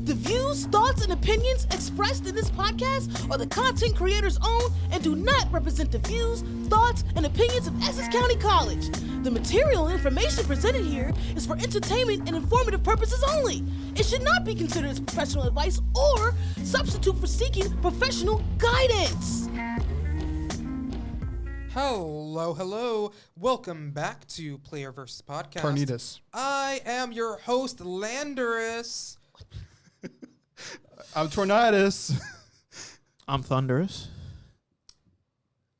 The views, thoughts, and opinions expressed in this podcast are the content creator's own and do not represent the views, thoughts, and opinions of Essex County College. The material and information presented here is for entertainment and informative purposes only. It should not be considered as professional advice or substitute for seeking professional guidance. Hello. Welcome back to Player vs. Podcast. Tornitas. I am your host, Landorus. I'm Tornitas. I'm Thunderous.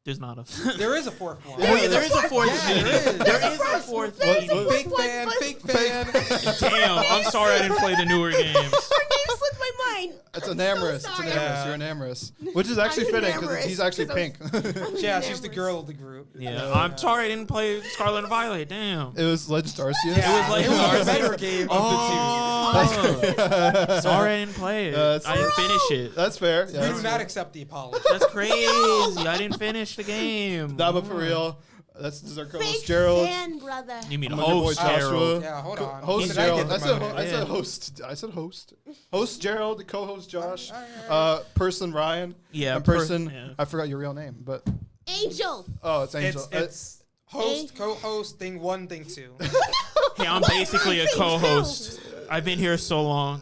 There's not a... There is a fourth one. there is a fourth Yeah, there is. There is a fourth one. Fake fan. Damn, I'm sorry I didn't play the newer games. Her name slipped my mind. It's an amorous. so It's an sorry. amorous. You're an amorous. Which is actually I'm fitting amorous, because he's actually 'cause pink. Yeah, she's the girl of the group. Yeah, I'm sorry I didn't play Scarlet and Violet. Damn. It was Legend Arceus. Yeah, like it was ours. the better game Oh, sorry I didn't play it. That's- I didn't finish it. That's fair. of the Yeah, two. We that's do not fair. accept the apology. That's crazy. I didn't finish the game. Nah, but for real, this is our co-host Fake Gerald. fan, brother. You mean I'm your boy host Gerald? Yeah, hold on. Host When did I Gerald. get I the said, moment? I said Yeah. host. I said host. Host Gerald, the co-host Josh, All person Ryan, Yeah, and person. yeah. I forgot your real name, but Angel. oh, it's Angel. It's host, co-host, thing one, thing two. Hey, I'm basically a co-host. I've been here so long.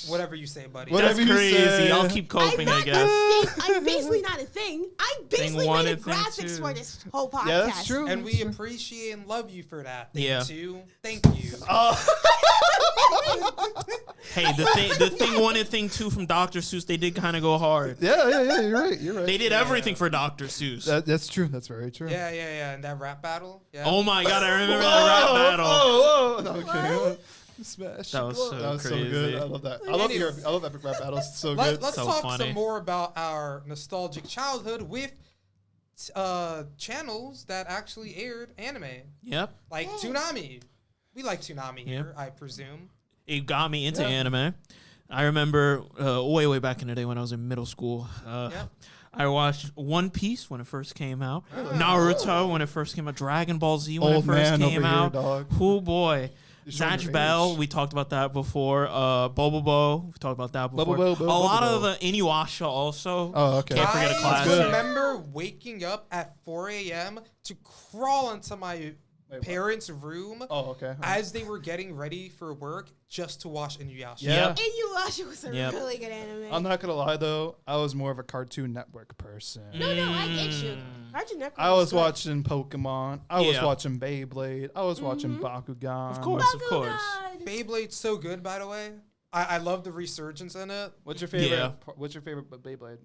Whatever you say, buddy. Whatever That's you crazy. say. I'll keep coping, I I'm guess. not a thing. I'm basically not a thing. I basically one made and the thing graphics two. for this whole podcast. Yeah, that's true. And we appreciate and love you for that. Thing Yeah. two, thank you. Hey, the thing one and thing two from Dr. Seuss, they did kind of go hard. Yeah. You're right. You're right. They did everything for Dr. Seuss. That's true. That's very true. Yeah. And that rap battle. Yeah. Oh my god, I remember that rap battle. Whoa. No, I'm kidding. Smash. That was so That was crazy. so good. I love that. I love epic rap battles. It's so good. Let's So talk funny. some more about our nostalgic childhood with channels that actually aired anime, Yep. like Toonami. We like Toonami here, I presume. It got me into anime. I remember way back in the day when I was in middle school. Yep. I watched One Piece when it first came out, Naruto when it first came out, Dragon Ball Z when Old it first man came over here, out. dog. Oh boy. You're showing Zatch your Bell, age. we talked about that before. Bobo, we talked about that before. Bobo, a lot Bobo. of the Inuyasha also. Oh, okay. Can't forget a I classic. remember waking up at 4 a.m. to crawl into my parents' room Oh, okay. as they were getting ready for work just to watch Inuyasha. Yeah. Yep. Inuyasha was a Yep. really good anime. I'm not gonna lie though, I was more of a Cartoon Network person. No, I get you. Cartoon Network I was good. watching Pokemon. I was Yeah. watching Beyblade. I was watching Bakugan. Of course, of course. Bakugan. Beyblade's so good, by the way. I love the resurgence in it. What's your favorite? Yeah. What's your favorite Beyblade?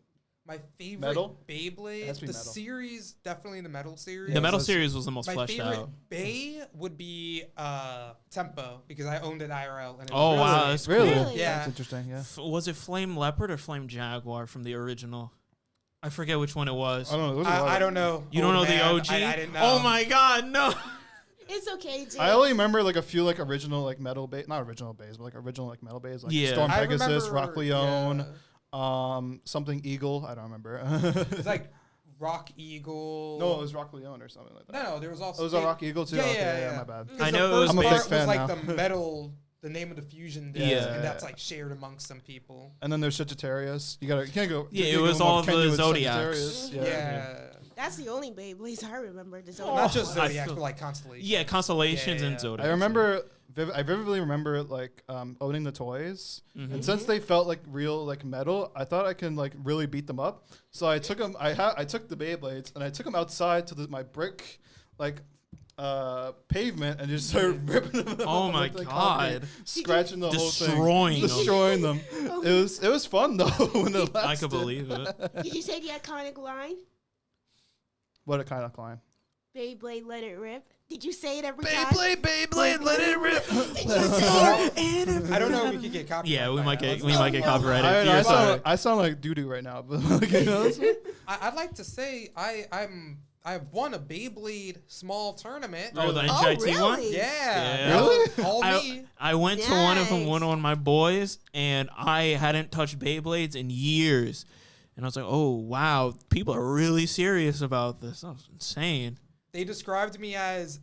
My favorite Metal? Beyblade, It has to the be metal. series, definitely the metal series. Yeah, The metal so- series was the most My fleshed favorite out. Bay would be Tempo because I owned it IRL. And it Oh, was wow, really- that's Really? cool. Really? Yeah. That's interesting. Yeah. Was it Flame Leopard or Flame Jaguar from the original? I forget which one it was. I don't know. There's a lot I of- don't know. You don't Oh, know the man, OG? I didn't know. Oh my god, no. It's okay, dude. I only remember like a few like original like metal base, not original base, but like original like metal base, like Yeah. Storm I Pegasus, remember- Rock Leone, yeah. something Eagle. I don't remember. It's like Rock Eagle. no, it was Rock Leone or something like that. No, there was also. Oh, it was a Rock Eagle too. Yeah, Okay, yeah. my bad. 'Cause I the know it was first I'm a part big fan was like now. the metal, the name of the fusion disc, Yeah. and that's like shared amongst some people. And then there's Sagittarius. You can't go. Yeah, you it can't was go more all the Kenyu with Zodiacs. Sagittarius. Yeah. That's the only Beyblades I remember. The Oh, Not just I Zodiac, feel- but like Constellation. Yeah, Constellations Yeah, and yeah. Zodiac. I remember. I vividly remember like owning the toys, and since they felt like real like metal, I thought I can like really beat them up. So I took them. I took the Beyblades and I took them outside to my brick like pavement and just started ripping them. Oh up my with the concrete, god. scratching the Destroying whole them. thing, destroying them. It was fun though when it lasted. I could believe it. Did you say the iconic line? What a kind of climb. Beyblade, let it rip. Did you say it every time? Beyblade, let it rip. Did you say it? I don't know if we could get copyright. Yeah, we by might that. get Let's not- copyrighted. I, You're I, sorry. sound, I sound like doo doo right now, but like, you know, I'd like to say I've won a Beyblade small tournament. Oh, the Oh, NJT one? really? Yeah. Yeah. Really? All I, me. I went to one of them, Nice. one on my boys, and I hadn't touched Beyblades in years. And I was like, oh, wow, people are really serious about this. That was insane. They described me as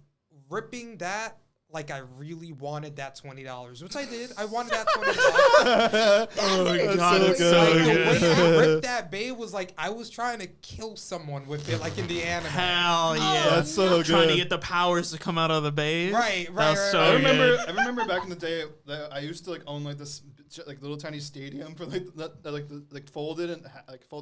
ripping that like I really wanted that $20, which I did. I wanted that $20. Oh god, so it's good. so Like, the good. way I ripped that babe was like I was trying to kill someone with it, like in the anime. Hell yeah, That's so Trying to good. get the powers to come out of the base. Right, That's right, so right. I good. remember back in the day that I used to like own like this like little tiny stadium for like that folded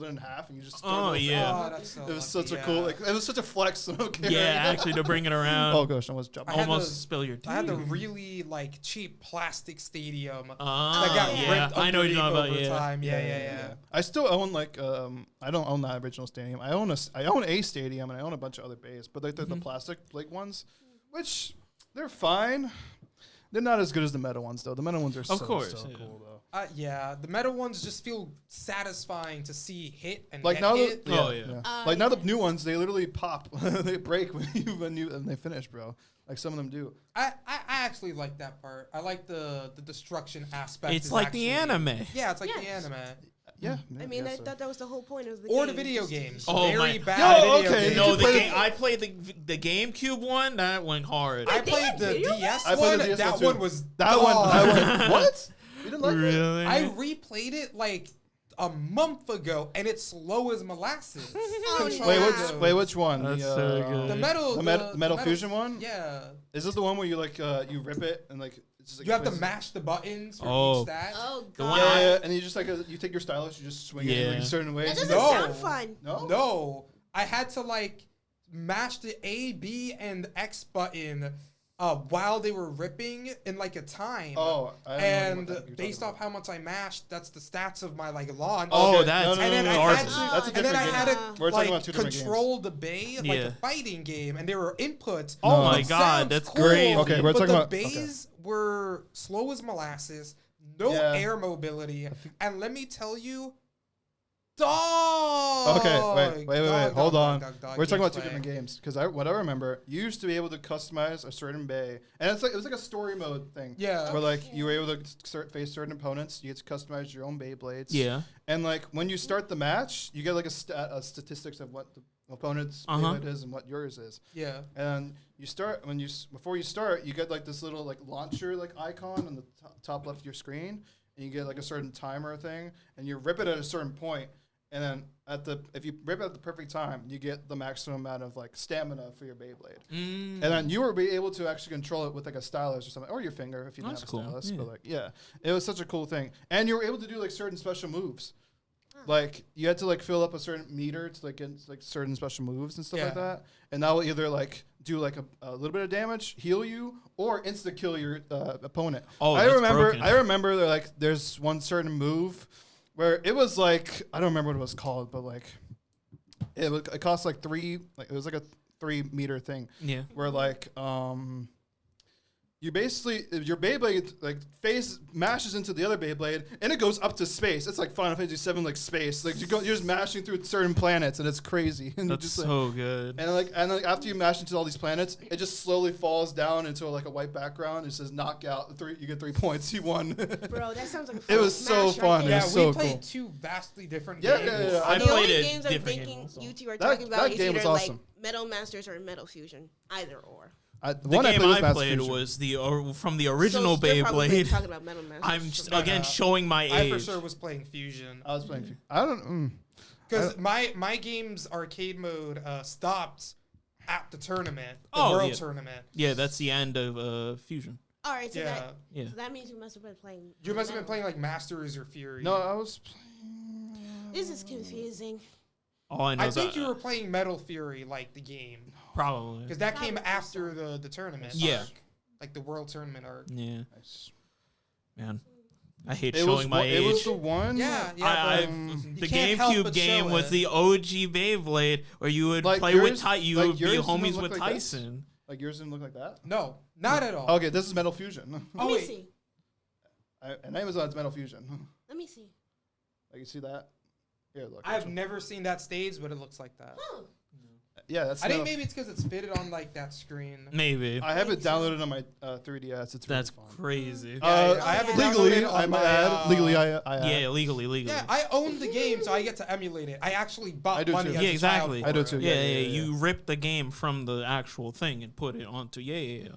in half and you just Oh, throw it yeah. Oh, that's so It was lucky, such a yeah. cool like it was such a flex. Okay, Yeah, actually, to bring it around. Oh gosh, I was jumping. I had Almost the- spill your tea. I had the really like cheap plastic stadium that Oh, got yeah. ripped I know what you're talking about. over Yeah. time. Yeah. I still own like I don't own that original stadium. I own a stadium and I own a bunch of other bays, but like the plastic like ones, which they're fine. They're not as good as the metal ones though. The metal ones are so course, so yeah. cool though. Yeah, the metal ones just feel satisfying to see hit and Like get now, hit. Oh, yeah. Like now the new ones they literally pop, they break when you and they finish, bro. Like some of them do. I actually like that part. I like the destruction aspect. It's is like the actually- anime. Yeah, it's like the Yes. anime. Yeah. I mean, I guess so. thought that was the whole point of the Or game. the video just to- games. Oh, Very my- bad Yo, video okay, games. you No, can the play game I played the GameCube one that went hard. I They played had the video DS I played one. the DS That one too. one was That one. What? You didn't like it? Really? I replayed it like a month ago, and it's slow as molasses. Oh, Control Wait, those. which one? That's so good. The metal, the metal fusion one? Yeah, Is it the one where you like you rip it and like it's just like you have to twists- mash the buttons for Oh. each stat. Oh The one god. Yeah, and you just like you take your stylus, you just swing it in like Yeah. certain ways. That doesn't No. sound fun. No. No, I had to like mash the A, B, and X button while they were ripping in like a time. Oh, I don't know and what you're based talking off how much I mashed, that's the stats of my like launch. Oh, Okay, that's and then I ours had is- to, that's a and then different I game. had Yeah. to We're talking like about two different control the bay like Yeah. a fighting game, and there were inputs. Oh No. my It god, sounds that's cool, crazy. Okay, we're but talking the about- okay. bays were slow as molasses, no Yeah. air mobility, and let me tell you, dog. Okay, wait, Dog, hold dog, on. dog, dog, We're talking about two gameplay. different games because what I remember, you used to be able to customize a certain bay, and it was like a story mode thing. Yeah. where like you were able to face certain opponents, you get to customize your own Beyblades. Yeah. and like when you start the match, you get like a statistics of what the opponent's Uh-huh. Beyblade is and what yours is. Yeah. And you start before you start, you get like this little like launcher like icon on the top left of your screen, and you get like a certain timer thing, and you rip it at a certain point, and then if you rip it at the perfect time, you get the maximum amount of like stamina for your Beyblade, and then you will be able to actually control it with like a stylus or something, or your finger if you didn't That's have a cool, stylus. yeah. But like it was such a cool thing, and you were able to do like certain special moves. Like you had to like fill up a certain meter to like get like certain special moves and stuff like Yeah. that, and that will either like do like a little bit of damage, heal you, or insta kill your opponent. Oh, I that's remember. broken. I remember that, like there's one certain move where it was like I don't remember what it was called, but like it cost like it was like a 3 meter thing Yeah. where like you basically your Beyblade like face mashes into the other Beyblade and it goes up to space. It's like Final Fantasy 7 like space. Like you're just mashing through certain planets and it's crazy. And you That's just, so good. and like after you mash into all these planets, it just slowly falls down into like a white background. It says knockout. You get 3 points. You won. Bro, that sounds like a It fun was so smash fun. Right It there. Yeah, was we so played cool. two vastly different Yeah, games. yeah, yeah. I The played only it games I'm different thinking games also. you two are That- talking about that is game was either awesome. like Metal Masters or Metal Fusion, either or. The One game was I Master played Fusion. was from the original so you're probably Beyblade. talking about Metal Masters. I'm just, No, again no. showing my I age. for sure was playing Fusion I was playing. I don't. because my game's arcade mode stopped at the tournament, the Oh, world yeah. tournament. Yeah, that's the end of Fusion. All right, so, Yeah, Yeah. so that means you must have been playing. you must have been Metal. playing like Masters or Fury. No, I was playing. This is confusing. All I know I is think you were playing Metal Fury, like the game, probably. because that came Probably after the tournament. Yeah. arc, like the world tournament arc. Yeah, man. I hate It showing my It was age. the one. Yeah, yeah. I, but the you can't help GameCube but game show was it. the OG Beyblade, where you would Like play yours- with you like would be yours didn't homies look with like this? Tyson. Like yours didn't look like that. No, not at all. Okay, this is Metal Fusion. Let Oh, me wait. see. And Amazon's Metal Fusion. Let me see. Like you see that? Here, look. I've never seen that stage, but it looks like that. Huh. Yeah, that's. I think Metal- maybe it's because it's fitted on like that screen. Maybe. I have it downloaded on my 3DS. It's That's really fun. crazy. Yeah, I have it legally, downloaded on I might my, add. Legally, I add. Yeah, legally. Yeah, I own the game, so I get to emulate it. I actually bought I do money too. as Yeah, a exactly. child I do for too, it. Yeah, yeah. You rip the game from the actual thing and put it onto. Yeah.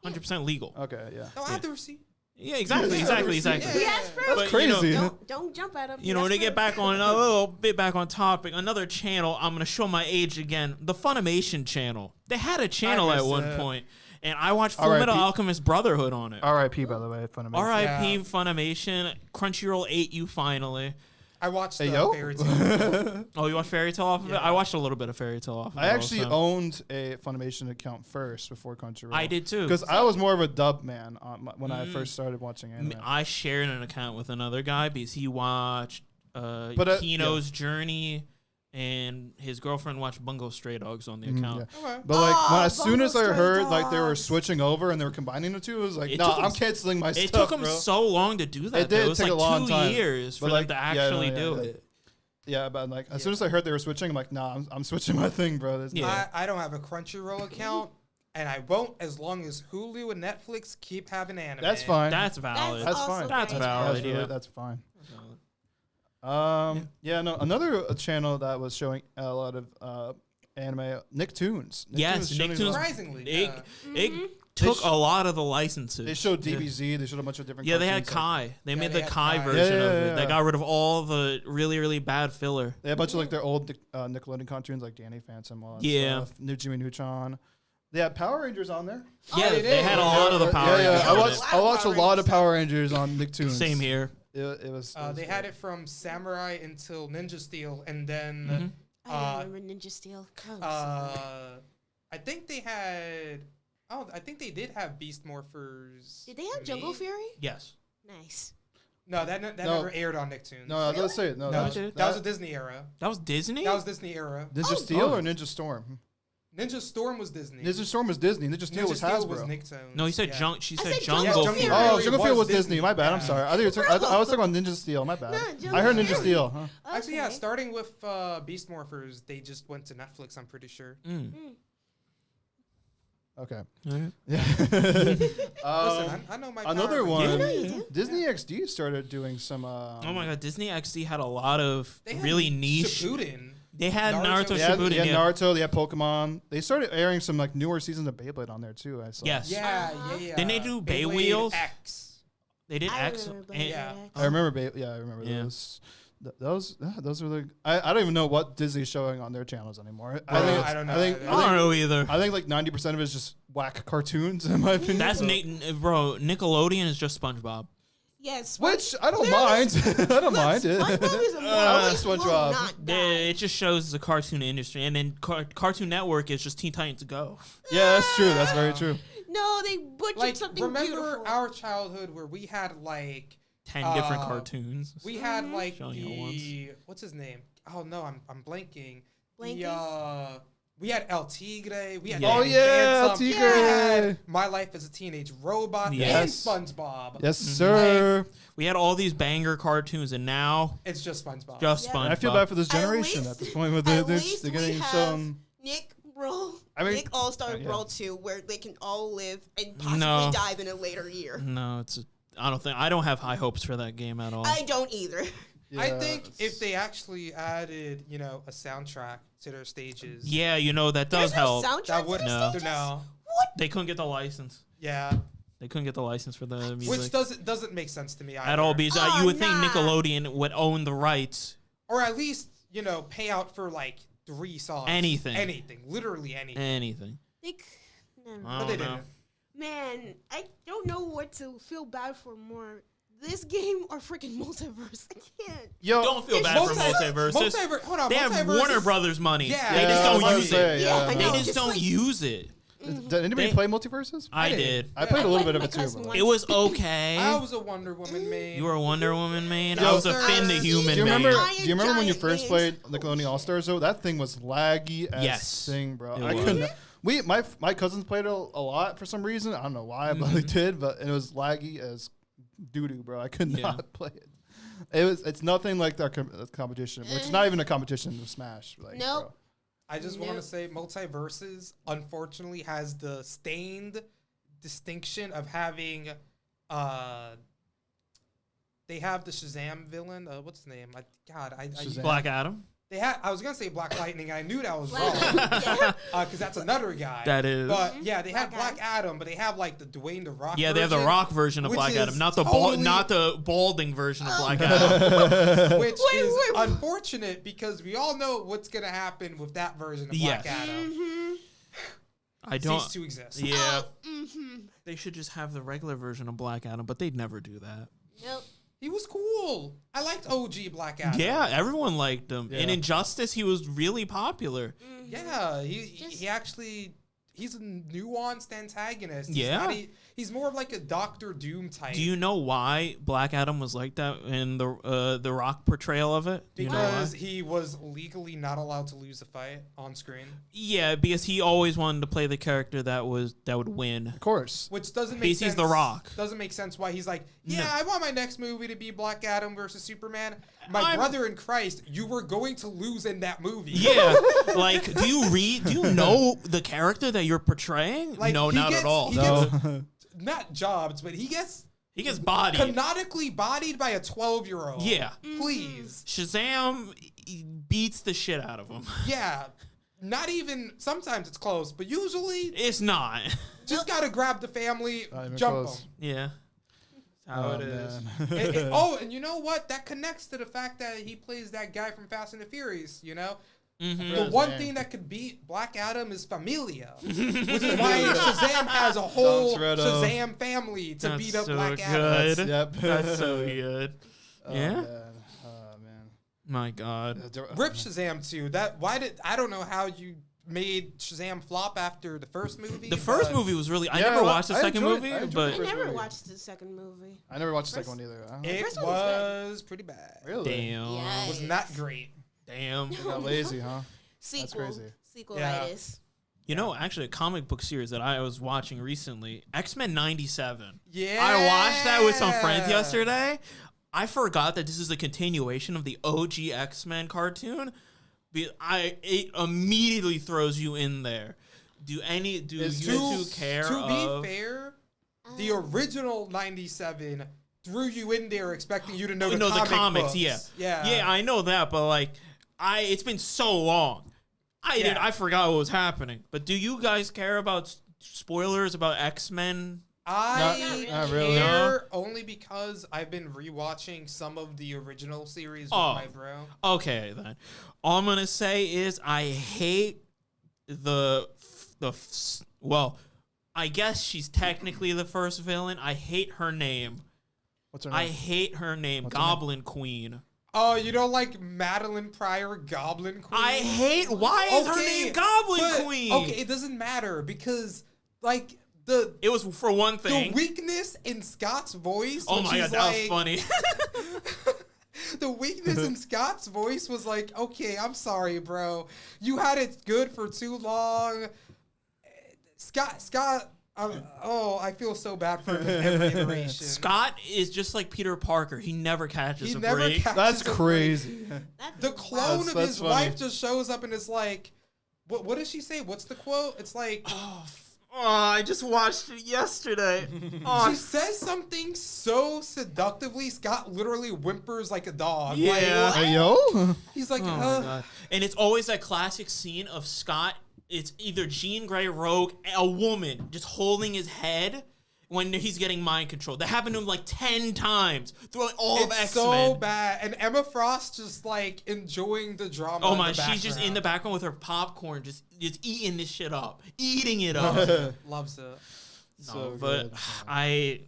100% legal. Okay, yeah. No, I have the receipt. Yeah, exactly. Yeah, exactly. yeah. Yes, bro. That's But, you know, crazy. Don't jump at him. You know, to get back on a little bit back on topic, another channel, I'm going to show my age again, the Funimation channel. They had a channel at one point, and I watched Full Metal Alchemist Brotherhood on it. R.I.P. by the way, Funimation. R.I.P. Yeah. Funimation. Crunchyroll ate you finally. I watched Hey, the yo. Fairy Tail. Oh, you watched Fairy Tail off of it? Yeah. I watched a little bit of Fairy Tail off of it. I actually also. owned a Funimation account first before Crunchyroll. I did too. Because I was more of a dub man when I first started watching anime. I shared an account with another guy because he watched Kino's Journey, and his girlfriend watched Bungo Stray Dogs on the account. Yeah. Okay. But like as soon as I Bungo heard Stray like they were Dogs. switching over and they were combining the two, it was like, It no, took 'em I'm canceling my It stuff, took him bro. so long to do that. It did It was take like a long 2 time. years for But, them like, to yeah, actually no, do yeah. it. Yeah, but like as soon as I heard they were switching, I'm like, nah, I'm switching my thing, bro. There's Yeah. I don't have a Crunchyroll account, and I won't as long as Hulu and Netflix keep having anime. That's fine. That's valid. That's also fine. That's great. valid. That's, really, yeah. that's fine. No, another channel that was showing a lot of anime, Nicktoons. Yes, showing Nicktoons. Surprisingly, It, yeah. it took a lot of the licenses. They showed Yeah. DBZ. They showed a bunch of different. Yeah, they had cartoons, Kai. They Yeah, made they the had Kai Kai. version Yeah, of yeah, it. yeah. They got rid of all the really, really bad filler. They had a bunch of like their old Nickelodeon cartoons, like Danny Phantom, all that Yeah. stuff. New Jimmy Neutron. They had Power Rangers on there. Yeah, they they did. had a lot of the Power Yeah, Rangers. I on watched. it. I watched a lot of Power Rangers on Nicktoons. Same here. It was. They had it from Samurai until Ninja Steel, and then I remember Ninja Steel. I think they had. Oh, I think they did have Beast Morphers. Did they have Jungle Fury? Yes. Nice. No, that No. never aired on Nicktoons. No, I was gonna say it. No, No, that, that was a Disney era. That was Disney? That was Disney era. Ninja Steel or Ninja Storm. Ninja Storm was Disney. Ninja Storm was Disney. Ninja Steel Ninja was Steel Hasbro. was Nicktoons. No, he said yeah. She I said said Jungle Jungle Fury. Fury. Oh, Jungle Fury was Disney. Disney. My bad. I'm Yeah. sorry. I was talking about Ninja Steel. My bad. No, I heard Jungle Ninja Fury. Steel. Huh? Actually, yeah, Okay. starting with Beast Morphers, they just went to Netflix, I'm pretty sure. Okay. Alright. Yeah. Listen, I know my another Power one. Rangers. you do. Disney XD started doing some. Oh my god, Disney XD had a lot of They had really niche. Shippuden. They had Naruto. Naruto, They had, Shippuden. they had Yeah. Naruto. They had Pokemon. They started airing some like newer seasons of Beyblade on there too. I saw. Yes. Yeah. Didn't they do Bay Beyblade Wheels? X. They did I X. remember and- Yeah. I remember. Yeah, I remember Yeah. those. Those were the. I don't even know what Disney's showing on their channels anymore. I don't know I think, either. I don't know either. I think like 90% of it is just whack cartoons, in my opinion. That's but- bro. Nickelodeon is just SpongeBob. Yes. Which I don't mind. I don't mind it. SpongeBob is a I like will SpongeBob. not die. It just shows the cartoon industry, and then Cartoon Network is just Teen Titans Go. Yeah, that's true. That's very true. No, they butchered Like, something remember beautiful. our childhood where we had like 10 different cartoons. we had like Showing it the what's his name? Oh no, I'm blanking. Blanking? The we had El Tigre. We had Yeah. Oh yeah, Phantom, Tigre. We had My Life as a Teenage Robot Yes. and SpongeBob. Yes, sir. We had all these banger cartoons, and now It's just SpongeBob. just Yeah. SpongeBob. And I feel bad for this At generation least- at this point, where At they're least they're we getting have shown. Nick World, I mean- Nick All Star yeah. World 2, where they can all live and possibly No. die in a later year. No, I don't have high hopes for that game at all. I don't either. I think if they actually added, a soundtrack to their stages, Yeah, that does There's no help. soundtrack that to would the No. stages? no, They couldn't get the license. yeah, They couldn't get the license for the music which doesn't make sense to me either. at all because Oh, you would think nah. Nickelodeon would own the rights. or at least pay out for like 3 songs, Anything. literally anything. Anything. No. I But they don't know. didn't. Man, I don't know what to feel bad for more. This game or freaking multiverse. I can't. Yo, Don't feel It's bad for multiverse. multiverses. Hold on, They have multiverse Warner is- Brothers money. Yeah. They Yeah, just I was don't about use to it. say, Yeah, I I know. They know. just Just don't like- use it. Did anybody They- play Multiverses? I did. did. I played a little bit of My it too. cousin but- won. It was okay. I was a Wonder Woman main. You were a Wonder Woman main. Yo, I was a sir, Finn the I Human Do you main. remember? Iron Do you remember when you Giant first games. played Nickelodeon All Stars? Though that thing was laggy as Yes, thing, bro. it I was. couldn't. My cousins played it a lot for some reason. I don't know why, but they did. But it was laggy as doo doo, bro. I could Yeah. not play it. It's nothing like their competition, which is not even a competition with Smash. Like, Nope. bro. I just want to Nope. say Multiverses unfortunately has the stained distinction of having they have the Shazam villain, what's his name? I Shazam. Black Adam. I was gonna say Black Lightning. I knew that was wrong Yeah. because that's another guy. That is. But yeah, they have Black Black Adam, but they have like the Dwayne the Rock. Yeah, they have the Rock version of which Black is Adam, not the balding version of Black Adam. which Wait, is wait. unfortunate because we all know what's gonna happen with that version of Black Yes. Adam. I don't. Cease to exist. Yeah, Mm-hmm. they should just have the regular version of Black Adam, but they'd never do that. Nope. He was cool. I liked OG Black Adam. Yeah, everyone liked him. In Yeah. Injustice, he was really popular. Yeah, Just- he actually he's a nuanced antagonist. Yeah. He's more of like a Doctor Doom type. Do you know why Black Adam was like that in the Rock portrayal of it? Do you know why? Because he was legally not allowed to lose a fight on screen, Yeah, because he always wanted to play the character that would win. Of course. which doesn't make Because sense. he's The Rock. Doesn't make sense why he's like, yeah, No. I want my next movie to be Black Adam versus Superman. My I'm- brother in Christ, you were going to lose in that movie. Yeah, like, do you know the character that you're portraying? Like, No, he not gets- at all. he No. not jobs, but he gets He gets bodied. canonically bodied by a 12-year-old. Yeah. Please. Shazam beats the shit out of him. Yeah. Not even, sometimes it's close, but usually It's not. just gotta grab the family, Not even jump close. them. Yeah. That's how it is. man. And you know what? That connects to the fact that he plays that guy from Fast and the Furious, you know? Mhm. The his one name. thing that could beat Black Adam is familia, which is why Shazam has a whole Don Toretto. Shazam family to That's beat up so Black Adam. good. Yep. That's so good. Oh, Yeah? Man. Oh, man. My God. Rip Shazam too. I don't know how you made Shazam flop after the first movie. The first but movie was really. I Yeah, never well, watched the I second enjoyed- movie, I enjoyed but I First never movie. watched the second movie. I never watched the First- second one either. It first one was was pretty bad. Really? damn, Yeah. Was not great. damn. They got lazy, huh? Sequel. crazy. Sequelitis. You know, actually, a comic book series that I was watching recently, X-Men '97. Yeah. I watched that with some friends yesterday. I forgot that this is a continuation of the OG X-Men cartoon. It immediately throws you in there. Do you two care To of? be fair, the original '97 threw you in there expecting you to know the comics, books. yeah. Yeah. I know that, but like, it's been so long. I forgot what was happening. But do you guys care about spoilers about X-Men? I Not really. care only because I've been rewatching some of the original series with Oh. my bro. Okay, then. All I'm gonna say is I hate well, I guess she's technically the first villain. I hate her name. What's her I name? hate her name, What's her name? Goblin Queen. Oh, you don't like Madeline Pryor, Goblin Queen? I hate. Why is her Okay, name Goblin but- Queen? Okay, it doesn't matter because like the It was for one the thing. weakness in Scott's voice. Oh when my god, she's that was like- funny. The weakness in Scott's voice was like, okay, I'm sorry, bro. You had it good for too long. Scott. I feel so bad for him in every iteration. Scott is just like Peter Parker. He never catches He a never break. catches That's a break. crazy. The clone of That's his funny. wife just shows up and is like, what does she say? What's the quote? It's like, I just watched it yesterday. she says something so seductively. Scott literally whimpers like a dog. Yeah. Like, Hey, yo. he's like, Oh my god! And it's always that classic scene of Scott. It's either Jean Grey, Rogue, a woman just holding his head when he's getting mind controlled. That happened to him like 10 times throughout all of it's X-Men. so bad. And Emma Frost just like enjoying the drama. Oh in my! the She's just in the background with her popcorn, just eating this shit up, eating it up. Loves it. No, but I.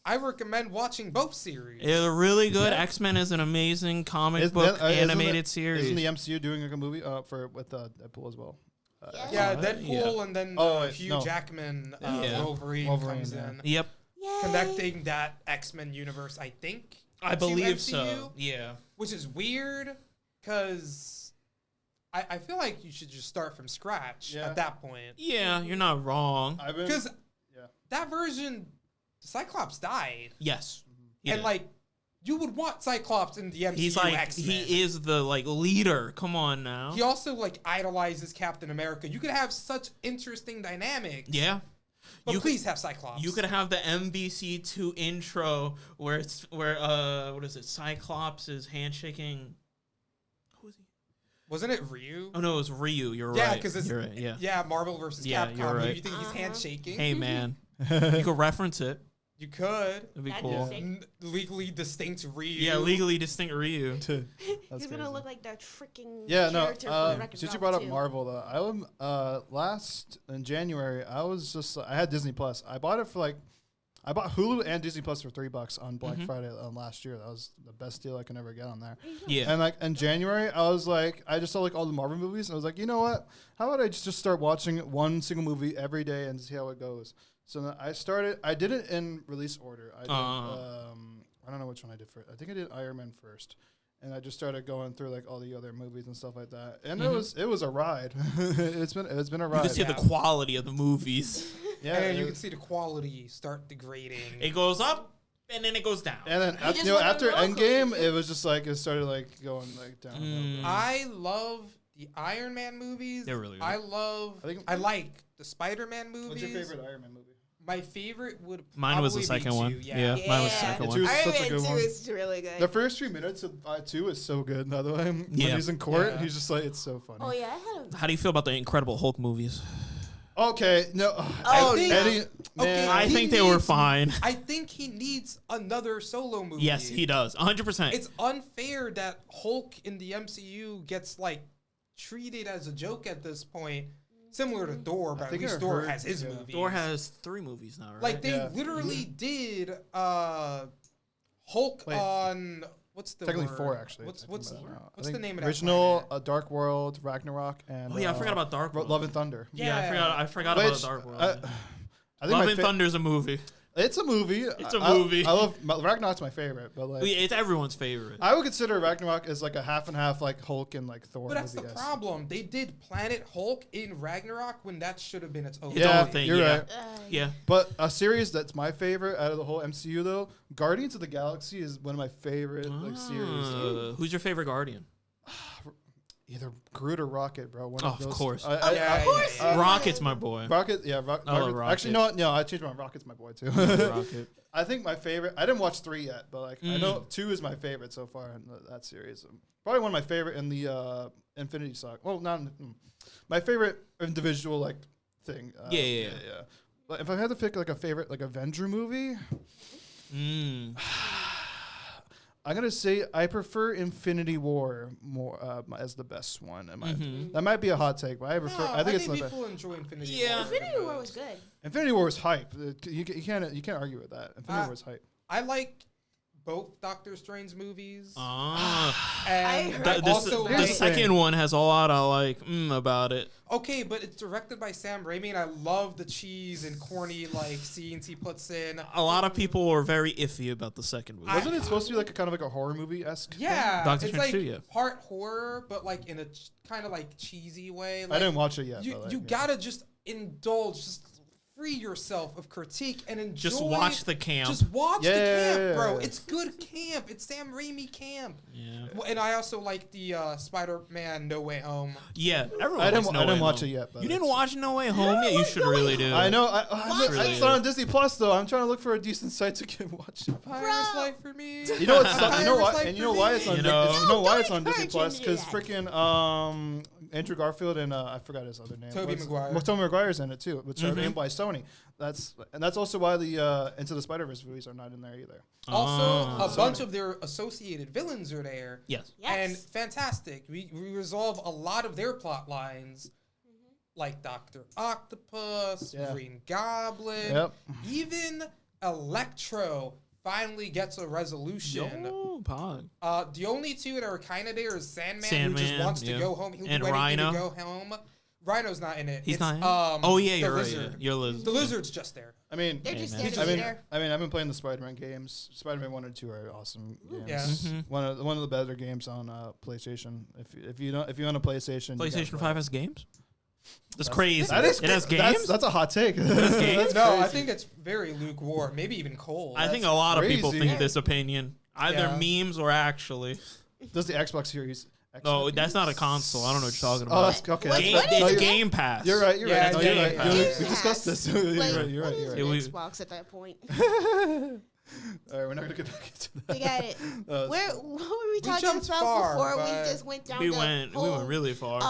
I recommend watching both series. It's really good. X-Men is an amazing comic book animated series. Isn't the MCU doing like a movie with Deadpool as well? Yeah, Alright, Deadpool yeah. and then Hugh no. Jackman Yeah. Wolverine comes yeah. in. Yep, Yay. Connecting that X-Men universe, I think. I to believe MCU, so. Yeah. Which is weird, because I feel like you should just start from scratch Yeah. at that point. Yeah, you're not wrong. I've been. Because Yeah. that version, Cyclops died. Yes. And Yeah. like, you would want Cyclops in the MCU He's like X-Men. he is the like leader. Come on now. He also like idolizes Captain America. You could have such interesting dynamics. Yeah. But You please have Cyclops. You could have the MBC2 intro where what is it? Cyclops is handshaking. Who is he? Wasn't it Ryu? Oh no, it was Ryu. You're Yeah, right. because it's You're right. Yeah. yeah, Marvel versus Yeah, Capcom. you're right. You think he's handshaking? Hey man, you could reference it. You could. It'd be That'd cool. be sick. Legally distinct Ryu. Yeah, legally distinct Ryu. He's gonna look like that freaking character from Wreck-It Since you Ralph brought up 2. Marvel, though, I last in January, I had Disney Plus. I bought it for I bought Hulu and Disney Plus for $3 on Black Friday last year. That was the best deal I can ever get on there. Yeah. And in January, I was I just saw all the Marvel movies, and I was like, you know what? How about I just start watching one single movie every day and see how it goes? So then I did it in release order. I did, I don't know which one I did first. I think I did Iron Man first. And I just started going through all the other movies and stuff like that. And it was a ride. it's been a ride. You can see the quality of the movies. Yeah, and you can see the quality start degrading. It goes up and then it goes down. And then just went on after a roller Endgame, coaster. it was just it started going down. I love the Iron Man movies. They're really good. I like the Spider-Man movies. What's your favorite Iron Man movie? My favorite would Mine was the probably be second one. 2, Yeah. Mine was the second Yeah, one. two is Iron such a Man good 2 one. is really good. The first 3 minutes of 2 is so good, by the way. When Yeah. he's in court, Yeah. he's just it's so funny. Oh yeah, I had a How do you feel about the Incredible Hulk movies? Okay, no. Oh, think- Eddie, Okay, man, I he think they were needs- fine. I think he needs another solo movie. Yes, he does. 100%. It's unfair that Hulk in the MCU gets treated as a joke at this point, similar to Thor, but at think least I Thor heard- has his yeah. movie. Thor has 3 movies now, right? they Yeah. literally did Hulk Wait. on what's the technically word? 4 actually. What's I the think name of that original planet? Dark World, Ragnarok, and Oh yeah, I forgot about Dark World. Love and Thunder. Yeah, I forgot Which, about Dark World. I think Love my and fa- Thunder's a movie. It's a movie. It's a movie. I love Ragnarok's my favorite, but It's everyone's favorite. I would consider Ragnarok as a half and half Hulk and Thor. But that's the movie, problem. They did Planet Hulk in Ragnarok when that should have been its own. Its Yeah, own thing, you're yeah. right. Yeah. But a series that's my favorite out of the whole MCU though, Guardians of the Galaxy is one of my favorite series. Who's your favorite Guardian? Either Groot or Rocket, bro. One Oh, of of those. course. Rocket's my boy. Rocket, yeah. love Rocket. Rocket. Actually, no, I changed my mind. Rocket's my boy too. Rocket. I think my favorite. I didn't watch 3 yet, but I know 2 is my favorite so far in that series. Probably one of my favorite in the Infinity Saga. Well, not my favorite individual thing. Yeah. But if I had to pick a favorite Avenger movie, I'm gonna say I prefer Infinity War more as the best one. That might be a hot take, but I prefer. No, I think it's the best. people enjoy Infinity Yeah. War. Infinity War was good. Infinity War was hype. You can't argue with that. Infinity War was hype. I like both Doctor Strange movies. Ah. And heard- I The also Here's the the like, second one has a lot of about it. okay, but it's directed by Sam Raimi, and I love the cheese and corny scenes he puts in. A lot of people were very iffy about the second movie. Wasn't it supposed to be kind of a horror movie esque? Yeah, Doctor it's Strange 2, yeah. part horror, but in a kind of cheesy way. I didn't watch it yet. You but, you yeah. gotta just indulge, just free yourself of critique and enjoy. Just watch the camp. Just watch the Yeah. camp, bro. It's good camp. It's Sam Raimi camp. Yeah. Well, and I also like the Spider-Man No Way Home. Yeah, everyone. I likes didn't No Way watch Home. it yet. But You didn't it's- watch No Way Home yet? You should really do. I know. Really It's not on Disney Plus though. I'm trying to look for a decent site to watch it. Pirate's Life for me. You know what's you know Pirate's why? Life And you for know why me. it's on. You know. You know why it's Don't on Disney encourage Plus? him to do Because that. freaking Andrew Garfield and I forgot his other name. Tobey Maguire. Well, Tobey Maguire's in it too, which are made by Sony. That's also why the Into the Spider-Verse movies are not in there either. Also, a bunch of their associated villains are there. Yes. And Yes. fantastic. We resolve a lot of their plot lines, like Dr. Octopus, Yeah. Green Goblin, Yep. even Electro finally gets a resolution. Yo, Pog. The only two that are kind of there is Sandman, who Sandman, just wants yeah. to go home. He'll And do anything Rhino. to go home. Rhino's not in it. He's It's, not in it? Oh Yeah, the you're right. lizard. Yeah. You're Liz. The lizard's just there. I mean, They're just man. standing there. I've been playing the Spider-Man games. Spider-Man 1 and 2 are awesome games. Yeah. Mhm. One of the better games on PlayStation. If you own a PlayStation, you gotta PlayStation play 5 it. has games? That's crazy. That is it has cra- games? That's a hot take. games? That's No, I crazy. think it's very lukewarm, maybe even cold. I think a lot of people crazy. think this opinion. Either memes or actually. Does the Xbox Series? X No, have that's not a games? console. I don't know what you're talking Oh, about. that's okay. What- that's Game, right. is No, it's you're- Game Pass. You're right. You're Yeah, right. No, it's you're Game right. Pass. We discussed this. You're right. You're right. What is You're an right. we- Xbox at that point? All right, we're not gonna get back into that. We got it. That was What were we we talking jumped about far, before we but just went down We the went really far.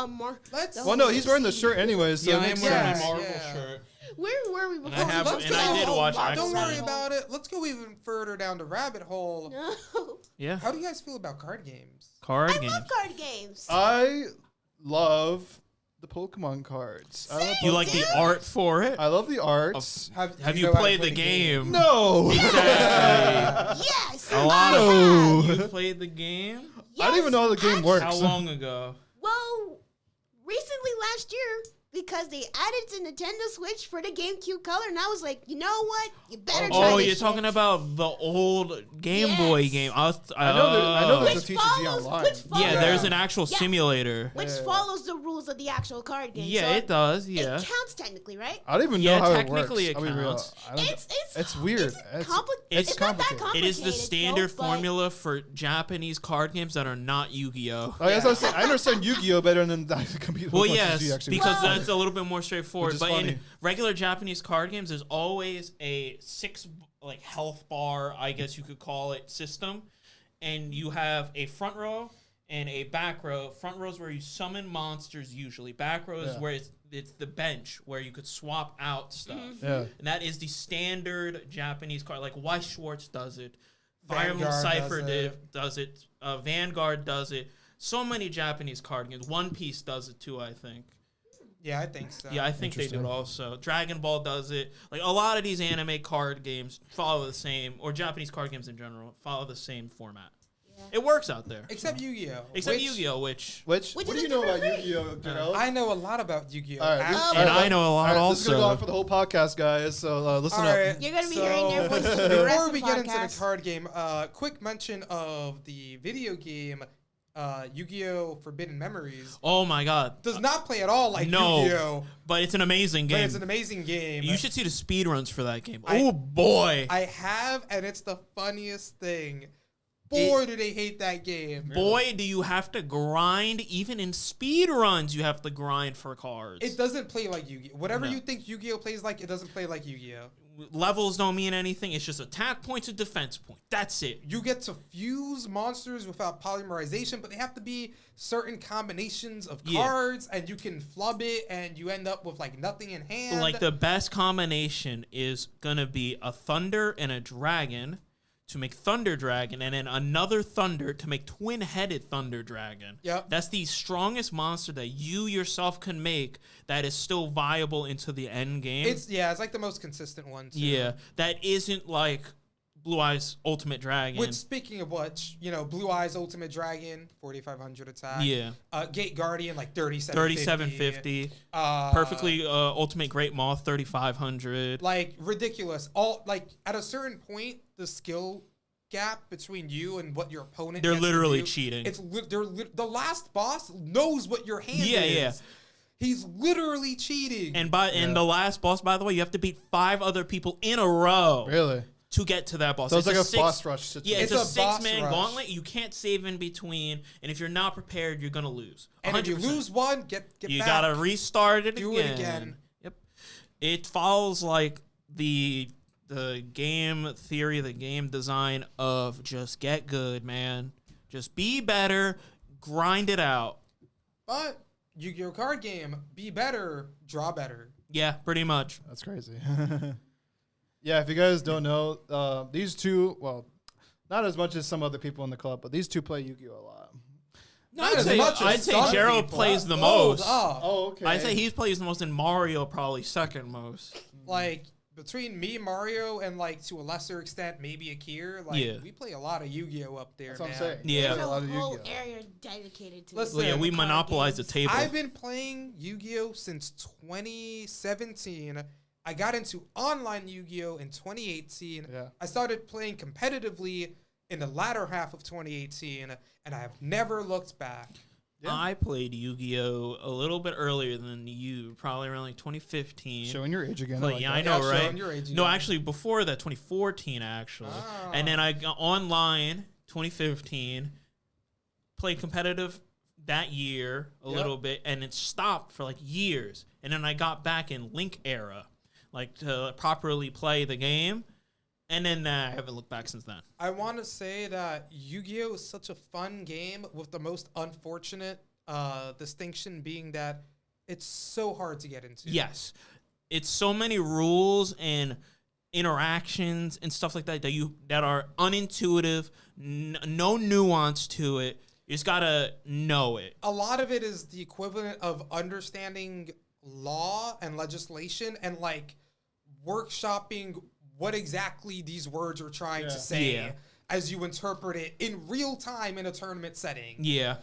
Let's. the Well, no, whole he's wearing the scene. shirt anyways. So Yeah, it I am makes wearing sense. a Marvel Yeah. shirt. Where were we before? I have- we and went I down did the watch whole Don't X-Men. worry rabbit about it. Let's go even further down the rabbit hole. hole. Yeah, How do you guys feel about card games? card I games. love card games. I love the Pokemon cards. I love, You like the art for it? I love the arts. Have do you know how to played play the game? No. Exactly. Yes. A lot No. of you played the game. I don't even know how the game works. How long ago? Well, recently last year, because they added to Nintendo Switch for the GameCube color, and I was like, you know what? You better try Oh, this you're shit. talking about the old Game Boy Yes. game. I know there's a Which TCG follows- online. which follows- Yeah, there's an actual Yeah. simulator. Which Yeah. follows the rules of the actual card game. Yeah, so it does. Yeah. It counts technically, right? I don't even Yeah, know how it works. technically it I'll be real. counts. I don't- It's weird. It's, it's not that complicated. complicated. It is the standard though, but formula for Japanese card games that are not Yu-Gi-Oh. I guess I was saying, I understand Yu-Gi-Oh better than that compete. Well, with yes, TCG actually. because Well- that's a little bit more straightforward. Which is But funny. in regular Japanese card games, there's always a 6 like health bar, I guess you could call it, system, and you have a front row and a back row. Front row is where you summon monsters usually. Back row is Yeah. where it's the bench where you could swap out stuff. Yeah. And that is the standard Japanese card. Like Weiss Schwartz does it. Fire Emblem Vanguard Cypher does does it. Vanguard does it. So many Japanese card games. One Piece does it too, I think. Yeah, I think so. Yeah, I think they do it also. Dragon Ball does it. Like a lot of these anime card games follow the same, or Japanese card games in general follow the same format. It works out there. Except Yu-Gi-Oh. Except which Yu-Gi-Oh, which What Which do is you a know different about breed. Yu-Gi-Oh, Janelle? I know a lot about Yu-Gi-Oh. All right, Actually- And I know a lot This is gonna go also. on for the whole podcast, guys. So listen All up. right, You're gonna be so hearing their voices for the rest Before of we the get into the podcast. card game, quick mention of the video game Yu-Gi-Oh! Forbidden Memories. Oh my god. Does not play at all like No. Yu-Gi-Oh! But it's an amazing But game. it's an amazing game. You should see the speed runs for that game. I- Oh boy. I have, and it's the funniest thing. Boy, do they hate that game. Boy, do you have to grind. Even in speed runs, you have to grind for cards. It doesn't play like Yu-Gi-Oh! Whatever No. you think Yu-Gi-Oh! Plays like, it doesn't play like Yu-Gi-Oh! Levels don't mean anything. It's just attack points and defense point. That's it. You get to fuse monsters without polymerization, but they have to be certain combinations of Yeah. cards, and you can flub it, and you end up with like nothing in hand. Like the best combination is gonna be a thunder and a dragon to make Thunder Dragon, and then another Thunder to make twin-headed Thunder Dragon. Yep. That's the strongest monster that you yourself can make that is still viable into the end game. It's like the most consistent one. Too. Yeah, that isn't like Blue Eyes Ultimate Dragon. Which, speaking of which, Blue Eyes Ultimate Dragon, 4,500 attack. Yeah. Gate Guardian, like 3750. 3750. Uh, Perfectly Ultimate Great Moth, 3500. Like, ridiculous. At a certain point, the skill gap between you and what your opponent They're gets to literally do, cheating. The last boss knows what your hand Yeah, is. yeah. He's literally cheating. And the last boss, by the way, you have to beat 5 other people in a row Really? to get to that boss. So it's like a six- boss rush situation. Yeah, it's It's a a boss 6-man rush. gauntlet. You can't save in between, and if you're not prepared, you're gonna lose. And if you 100%. lose one, get you back. gotta restart it Do again. it again. Yep. It follows like the game theory, the game design of just get good, man. Just be better, grind it out. But Yu-Gi-Oh! Card game, be better, draw better. Yeah, pretty much. That's crazy. Yeah, if you guys don't know, these two, well, not as much as some other people in the club, but these two play Yu-Gi-Oh! A lot. Not as much as I'd say some Gerald people. plays the Hold most. up. Oh, okay. I'd say he plays the most, and Mario probably second most. Like, between me, Mario, and, like, to a lesser extent, maybe Akir, like, Yeah. we play a lot of Yu-Gi-Oh! Up there, That's what I'm man. saying. Yeah. There's There's a lot a of whole Yu-Gi-Oh. area dedicated to Listen, Well, yeah, we card monopolize the games. table. I've been playing Yu-Gi-Oh! Since 2017. I got into online Yu-Gi-Oh! In 2018. Yeah. I started playing competitively in the latter half of 2018, and I have never looked back. Yeah. I played Yu-Gi-Oh! A little bit earlier than you, probably around like 2015. Showing your age again. But like yeah, that. I know, Yeah, right? showing your age No, again. actually, before that, 2014, actually. Ah. And then I got online, 2015, played competitive that year a Yep. little bit, and it stopped for like years. And then I got back in Link era, like to properly play the game. And then I haven't looked back since then. I want to say that Yu-Gi-Oh is such a fun game with the most unfortunate distinction being that it's so hard to get into. Yes. It's so many rules and interactions and stuff like that that are unintuitive, no nuance to it. You just gotta know it. A lot of it is the equivalent of understanding law and legislation and like workshopping what exactly these words are trying to say as you interpret it in real time in a tournament setting. Yeah.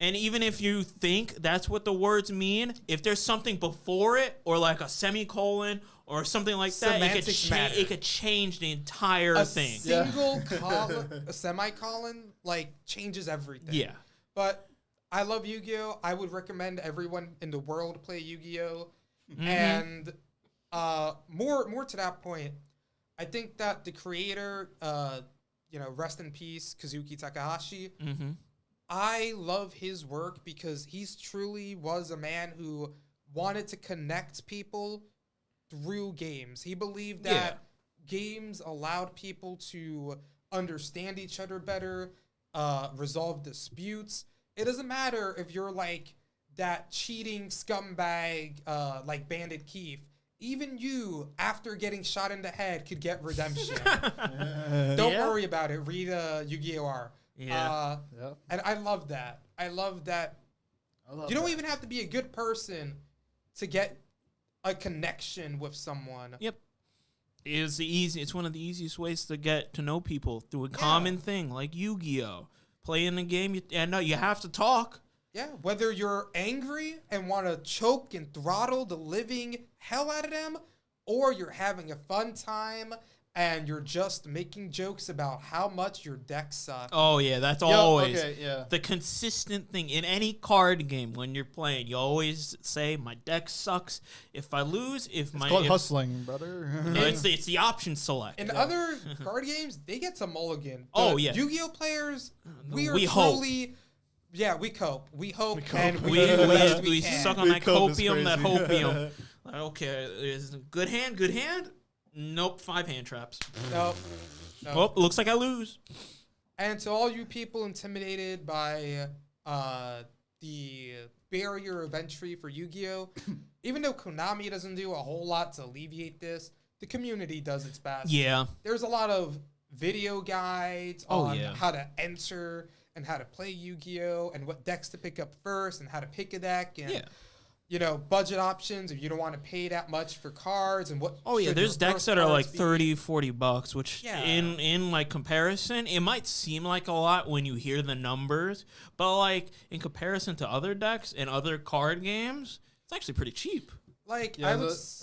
And even if you think that's what the words mean, if there's something before it or like a semicolon or something like that, it could change the entire thing. A semicolon like changes everything. Yeah. But I love Yu-Gi-Oh! I would recommend everyone in the world play Yu-Gi-Oh! Mm-hmm. And more to that point, I think that the creator, rest in peace, Kazuki Takahashi. Mm-hmm. I love his work because he's truly was a man who wanted to connect people through games. He believed that games allowed people to understand each other better, resolve disputes. It doesn't matter if you're like that cheating scumbag like Bandit Keith. Even you, after getting shot in the head, could get redemption. Don't worry about it. Read Yu-Gi-Oh! R. Yeah. And I love that. I love that. You don't even have to be a good person to get a connection with someone. Yep. It's one of the easiest ways to get to know people through a common thing like Yu-Gi-Oh! Playing the game, you have to talk. Yeah, whether you're angry and want to choke and throttle the living hell out of them, or you're having a fun time and you're just making jokes about how much your deck sucks. Oh, yeah, that's always the consistent thing. In any card game when you're playing, you always say, my deck sucks. If I lose, It's called hustling, brother. No, it's the option select. In other card games, they get some mulligan. Yu-Gi-Oh! Players, we are truly... Yeah, we cope. We hope. And we suck on that copium, that hopium. Okay, is good hand? Good hand? Nope, 5 hand traps. Nope. Oh, looks like I lose. And to all you people intimidated by the barrier of entry for Yu-Gi-Oh!, even though Konami doesn't do a whole lot to alleviate this, the community does its best. Yeah. There's a lot of video guides on how to enter and how to play Yu-Gi-Oh! And what decks to pick up first and how to pick a deck and budget options if you don't want to pay that much for cards and what. Oh yeah, there's decks that are like $30-$40, which in like comparison, it might seem like a lot when you hear the numbers, but like in comparison to other decks and other card games, it's actually pretty cheap. Like I was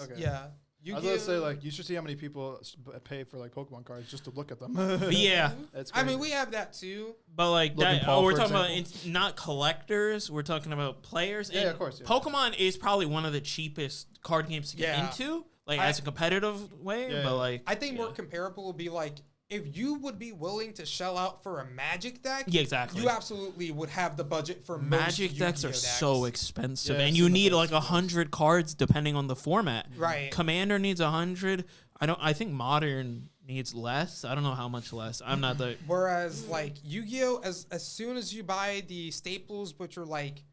gonna say, like, you should see how many people pay for like Pokemon cards just to look at them. Yeah, that's I mean, we have that too. But like that, we're talking about it's not collectors. We're talking about players. Yeah, and of course. Yeah. Pokemon is probably one of the cheapest card games to get into, like as a competitive way. Yeah. But like, I think more comparable would be like, if you would be willing to shell out for a Magic deck, exactly. You absolutely would have the budget for Magic most decks Yu-Gi-Oh! are so expensive, and it's you need like 100 cards depending on the format. Right. Commander needs 100. I think Modern needs less. I don't know how much less. I'm not the. Whereas like Yu-Gi-Oh! As soon as you buy the staples, which are like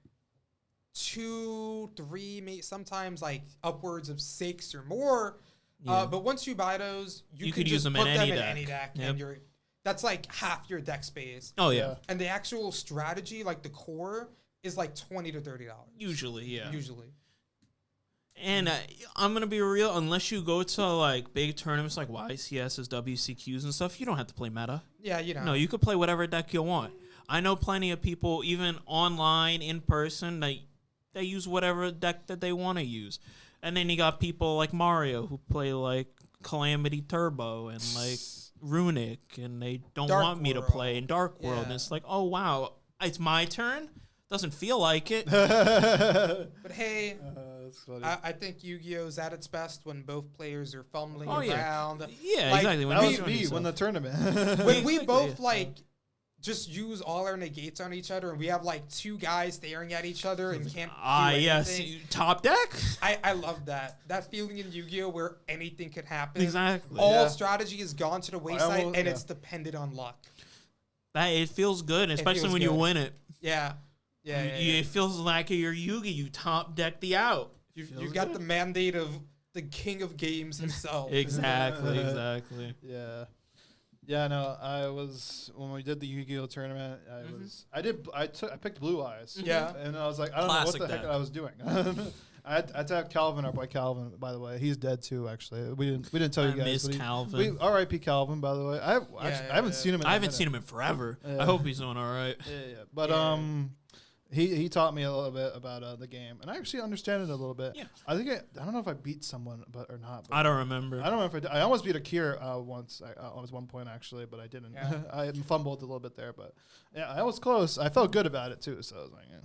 2, 3, maybe sometimes like upwards of 6 or more. But once you buy those, you can could just use them put in them any in deck. any deck, Yep. and that's like half your deck space. Oh yeah. And the actual strategy, like the core, is like $20 to $30. Usually, yeah. Usually. And I'm gonna be real. Unless you go to like big tournaments like YCSs, WCQs, and stuff, you don't have to play meta. Yeah, you know. No, you could play whatever deck you want. I know plenty of people, even online, in person, they use whatever deck that they want to use. And then you got people like Mario who play like Calamity Turbo and like Runic, and they don't want me to play in Dark World. And it's like, oh wow, it's my turn. Doesn't feel like it. But hey, that's funny. I think Yu-Gi-Oh's at its best when both players are fumbling around. Yeah, Like, exactly. When That you was run me yourself. when the tournament. When we both like just use all our negates on each other, and we have like 2 guys staring at each other and can't do yes, anything. top deck. I love that feeling in Yu-Gi-Oh where anything could happen. Exactly. All strategy has gone to the wayside, will- and yeah. it's dependent on luck. That it feels good, especially feels when you good. win it. Yeah. It feels like you're Yugi. You top deck the out. You've got the mandate of the king of games himself. Exactly. Yeah, no, I was when we did the Yu-Gi-Oh tournament. I picked Blue Eyes. Yeah. and I was like, I don't Classic know what the heck deck. I was doing. I had to have Calvin, our boy Calvin. By the way, he's dead too. Actually, we didn't tell I you guys. miss but Calvin. R.I.P. Calvin. By the way, I haven't seen him. I haven't seen him in forever. Yeah. I hope he's doing all right. Yeah. But he taught me a little bit about the game, and I actually understand it a little bit. Yeah. I think I don't know if I beat someone, or not. But I don't remember. I don't know if I did. I almost beat Akira once. I was one point actually, but I didn't. Yeah. I fumbled a little bit there, but yeah, I was close. I felt good about it too. So I was like, yeah.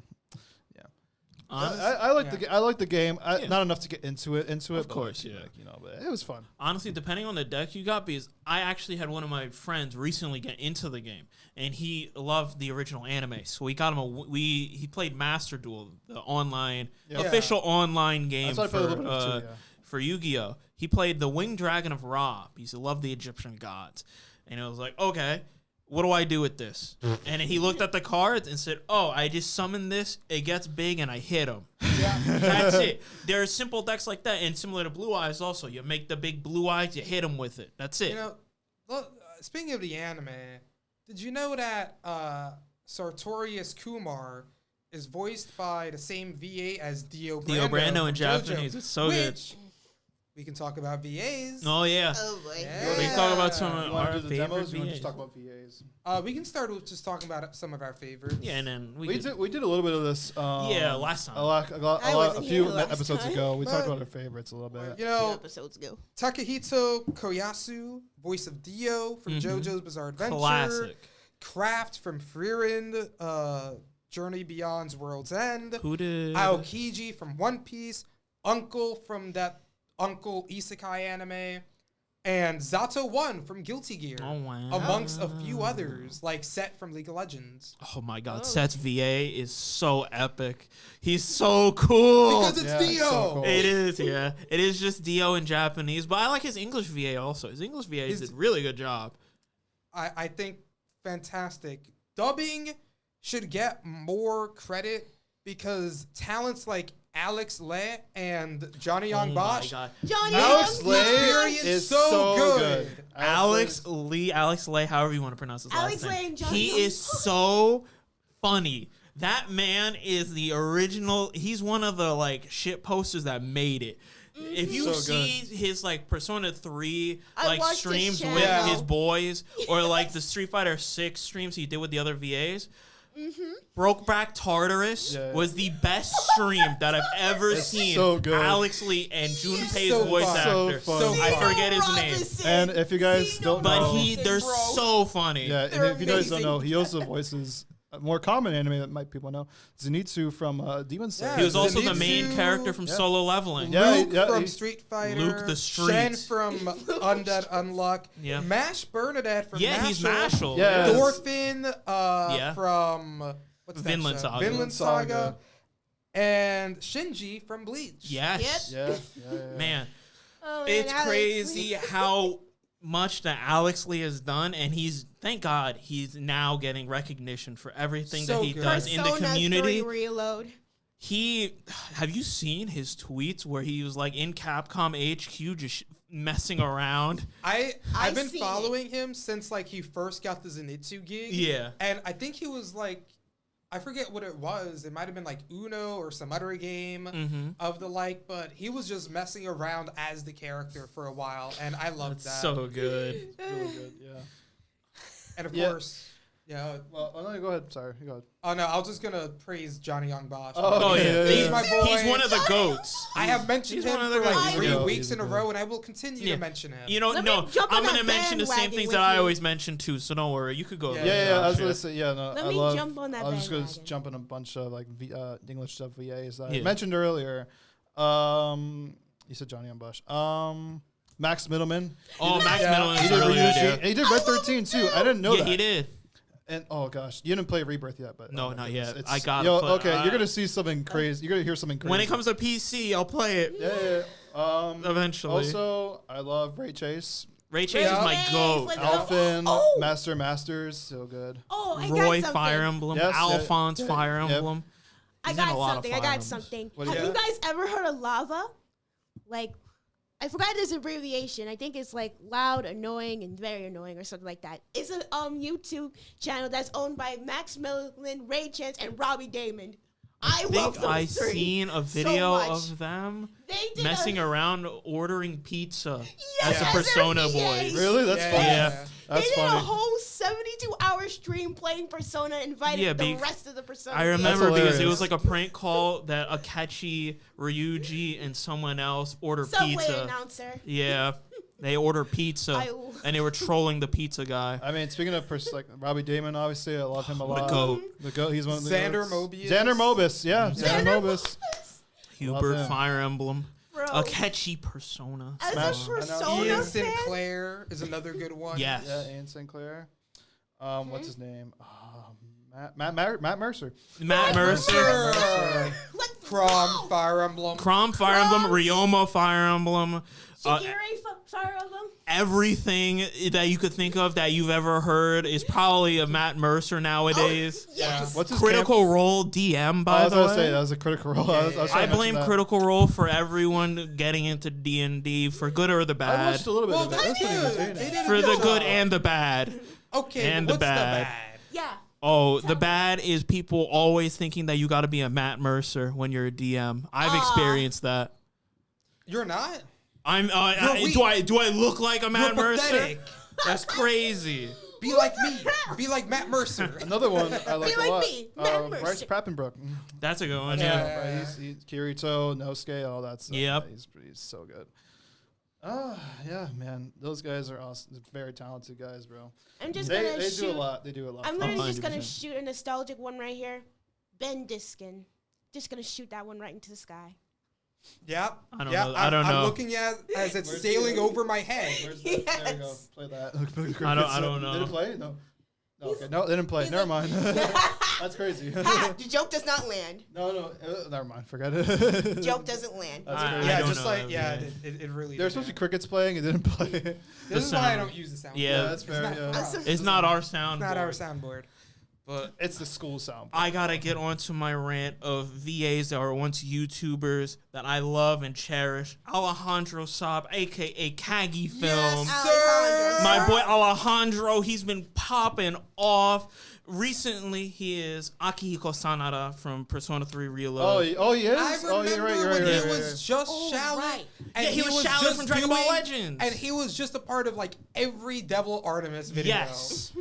I like the I like the game. Not enough to get into it. Of course, like, yeah. like, but it was fun. Honestly, depending on the deck you got, because I actually had one of my friends recently get into the game, and he loved the original anime, so we got him he played Master Duel, the online official online game That's what I played a little bit of too, for Yu-Gi-Oh. He played the Winged Dragon of Ra. He loved the Egyptian gods, and it was like, okay, what do I do with this? And he looked at the cards and said, oh, I just summon this, it gets big, and I hit him. Yeah. That's it. There are simple decks like that, and similar to Blue Eyes also. You make the big Blue Eyes, you hit them with it. That's it. You know, look, speaking of the anime, did you know that Sartorius Kumar is voiced by the same VA as Dio Brando? Dio Brando in from JoJo, Japanese. It's so good. which we can talk about VAs. Oh, yeah. Oh boy. Yeah. We can talk about some You of want our to do the favorite demos? You want to just VAs. talk about VAs? We can start with just talking about some of our favorites. Yeah, and then We did a little bit of this. last time. A few last episodes time. ago, we talked But- about our favorites a little bit. You 2 know, episodes ago. Takahito Koyasu, voice of Dio from JoJo's Bizarre Adventure. Classic. Kraft from Frieren, Journey Beyond's World's End. Who did? Aokiji from One Piece. Uncle from that Uncle Isekai anime. And Zato 1 from Guilty Gear. Oh, wow. Amongst a few others, like Set from League of Legends. Oh, my God. Seth's VA is so epic. He's so cool. Because it's Yeah, Dio! so cool. It is, yeah. It is just Dio in Japanese, but I like his English VA also. His English VA did a really good job. I think fantastic. Dubbing should get more credit because talents like Alex Le and Johnny Young Bosch. God. Johnny Alex Young Le experience is so good. Alex Lay, however you want to pronounce his Alex last Lay name. and Johnny He Young. is so funny. That man is the original. He's one of the like shit posters that made it. If you So see his like Persona 3 I like watched his streams channel. with Yeah. his boys, or like the Street Fighter 6 streams he did with the other VAs, Brokeback Tartarus Yeah. was the best stream that I've ever It's seen. so good. Alex Lee and Junpei's so voice fun. So actor. fun. I Zeno forget his name. Robinson. And if you guys Zeno don't But know, they're bro. so funny. yeah, and They're if you guys don't amazing. know, he also voices a more common anime that might people know, Zenitsu from Demon Slayer. Yeah, He was also the main Zenitsu. character from Yeah. Solo Leveling. Yeah, Luke from he- Street Fighter. Luke the Shen Streets. from Undead Unluck. Yeah. Mash Bernadette from Yeah, Mashal. he's Mashal. Yeah. Thorfinn Yeah. from what's that Vinland show? Saga. Vinland Saga. And Shinji from Bleach. Yes. Yep. Yeah. Oh, Man, man, it's Alex crazy Lee. how much that Alex Lee has done, and thank God he's now getting recognition for everything So that he good. does in the Persona 3 community. Reload. Have you seen his tweets where he was like in Capcom HQ just messing around? I've been seen following him since like he first got the Zenitsu gig. Yeah. And I think he was like, I forget what it was. It might have been like Uno or some other game of the like, but he was just messing around as the character for a while, and I loved That's that. so good. Really good. Yeah. And of Yeah. course, yeah. Well, no, go ahead. Sorry, you go ahead. Oh no, I was just gonna praise Johnny Young Bosch. Oh, yeah. yeah, He's yeah. my boy. He's one of the goats. I have mentioned He's him one of the for like guys. 3 Yeah. weeks He's in a a row, and I will continue Yeah. to mention him. You know, Let me no, jump on I'm going to that mention the same bandwagon things with that I you. always mention too, so don't worry. You could go. Yeah, Yeah, I was Sure. gonna say, no, Let I me love. jump on that I was just gonna bandwagon. jump in a bunch of like English stuff VAs that I Yeah. mentioned earlier. You said Johnny Bush. Max Middleman. Oh, Max Yeah. Middleman He is did really good. Ryushi, Yeah, and he did Red 13 too. I didn't know that. he did. And oh gosh, you didn't play Rebirth yet, but No, oh my not goodness, yet. I got yo, it. okay, you're gonna see something crazy. You're gonna hear something crazy. When it comes to PC, I'll play it yeah. eventually. Also, I love Ray Chase, Ray Chase is my Yes, goat. let's go. Alphen, Oh. Masters, so good. Oh, I Roy got something. Fire Emblem, Yes, yeah, Alphonse yeah, Fire yep. Emblem. I He's in a got lot of something. Fire I got Emblems. something. What do Have you you got? guys ever heard of lava? Like, I forgot this abbreviation. I think it's like loud, annoying, and very annoying, or something like that. It's a YouTube channel that's owned by Maximilian, Ray Chance, and Robbie Damon. I love think those I three seen a so video much. of them They did messing around ordering pizza Yes, as a as Persona their boys. VAs. Really? That's Yeah, funny. Yeah. They That's did a funny. whole 72-hour stream playing Persona, inviting Yeah, the rest of the Persona. I VAs. remember because it hilarious. was like a prank call that Akechi, Ryuji, and someone else ordered Subway pizza. announcer. Yeah, they ordered pizza, I- and they were trolling the pizza guy. I mean, speaking of like Robbie Damon, obviously, I love him a lot. goat. The goat. He's one of the Xander goats. Mobius. Xander Mobius, yeah. Xander Xander Mobius. Hubert him. Fire Emblem, Bro. Akechi Persona. As Smash. a Persona Ian fan, Sinclair is another good one. Yes. Yeah, Ian Sinclair. What's his name? Matt Mercer. Matt Mercer, Mercer. let's Crom, go. Fire Emblem. Crom Fire Emblem, Crom. Ryoma Fire Emblem. Shigure Fire Emblem. Everything that you could think of that you've ever heard is probably a Matt Mercer nowadays. Yes. What's his Critical Role DM, by I was the gonna way. say that was a critical role. I was I trying to blame mention that. Critical Role for everyone getting into D&D for good or the I bad. watched a little bit Well, of it. that's That's pretty good. entertaining. They did a For the good good job. and the bad. Okay, and what's the bad. Yeah. Oh, the bad is people always thinking that you got to be a Matt Mercer when you're a DM. I've experienced that. You're not? Do I look like a Matt You're Mercer? pathetic. That's crazy. Be like me. Be like Matt Mercer. Another one I like Be a like lot. me, Matt Bryce Mercer. Papenbrook. That's a good one. Yeah. Yeah. He's Kirito, Nosuke, all that stuff. Yep. Yeah, he's so good. Yeah, man. Those guys are awesome. They're very talented guys, bro. I'm just They gonna shoot. do a lot. They do a lot. I'm literally just gonna 100%. shoot a nostalgic one right here. Ben Diskin. Just gonna shoot that one right into the sky. Yep. I don't yeah, know. I don't I'm know. looking at as it's Where's sailing the- over my head. Where's the, There we go. Yes. Play that. I don't know. Did it play? No. Okay. No, they didn't play. Never mind. That's crazy. Ha! The joke does not land. No. Never mind. Forget it. Joke doesn't land. That's I crazy. Yeah, don't just know like that, it really. There's supposed to be crickets playing. It didn't play. This is The why I sound. don't use the sound. Yeah, that's It's fair. not Yeah. for us. It's not our sound. It's not our soundboard. But It's the school sound. I gotta get onto my rant of VAs that were once YouTubers that I love and cherish. Alejandro Saab, aka Kagi Film. Alejandro. My boy Alejandro, he's been popping off. Recently, he is Akihiko Sanada from Persona 3 Reload. Oh, he is? I remember You're right. when he right. was just Oh, Shaolin. right. And Yeah, he was Shaolin just from Dragon Ball doing- Legends. And he was just a part of like every Devil Artemis video. Yes.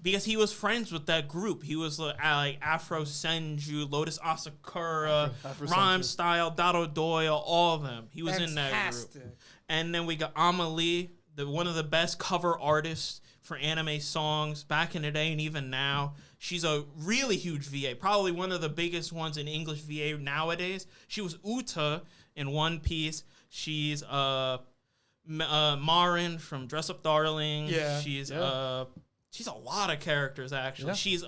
Because he was friends with that group. He was like Afro Senju, Lotus Asakura, Afro Rhyme Senju. Style, Dado Doyle, all of them. He was in that group. Fantastic. And then we got Amelie, one of the best cover artists for anime songs back in the day and even now. She's a really huge VA, probably one of the biggest ones in English VA nowadays. She was Uta in One Piece. She's Marin from Dress Up Darling. Yeah. She's Yeah. she's a lot of characters actually. Yeah. She's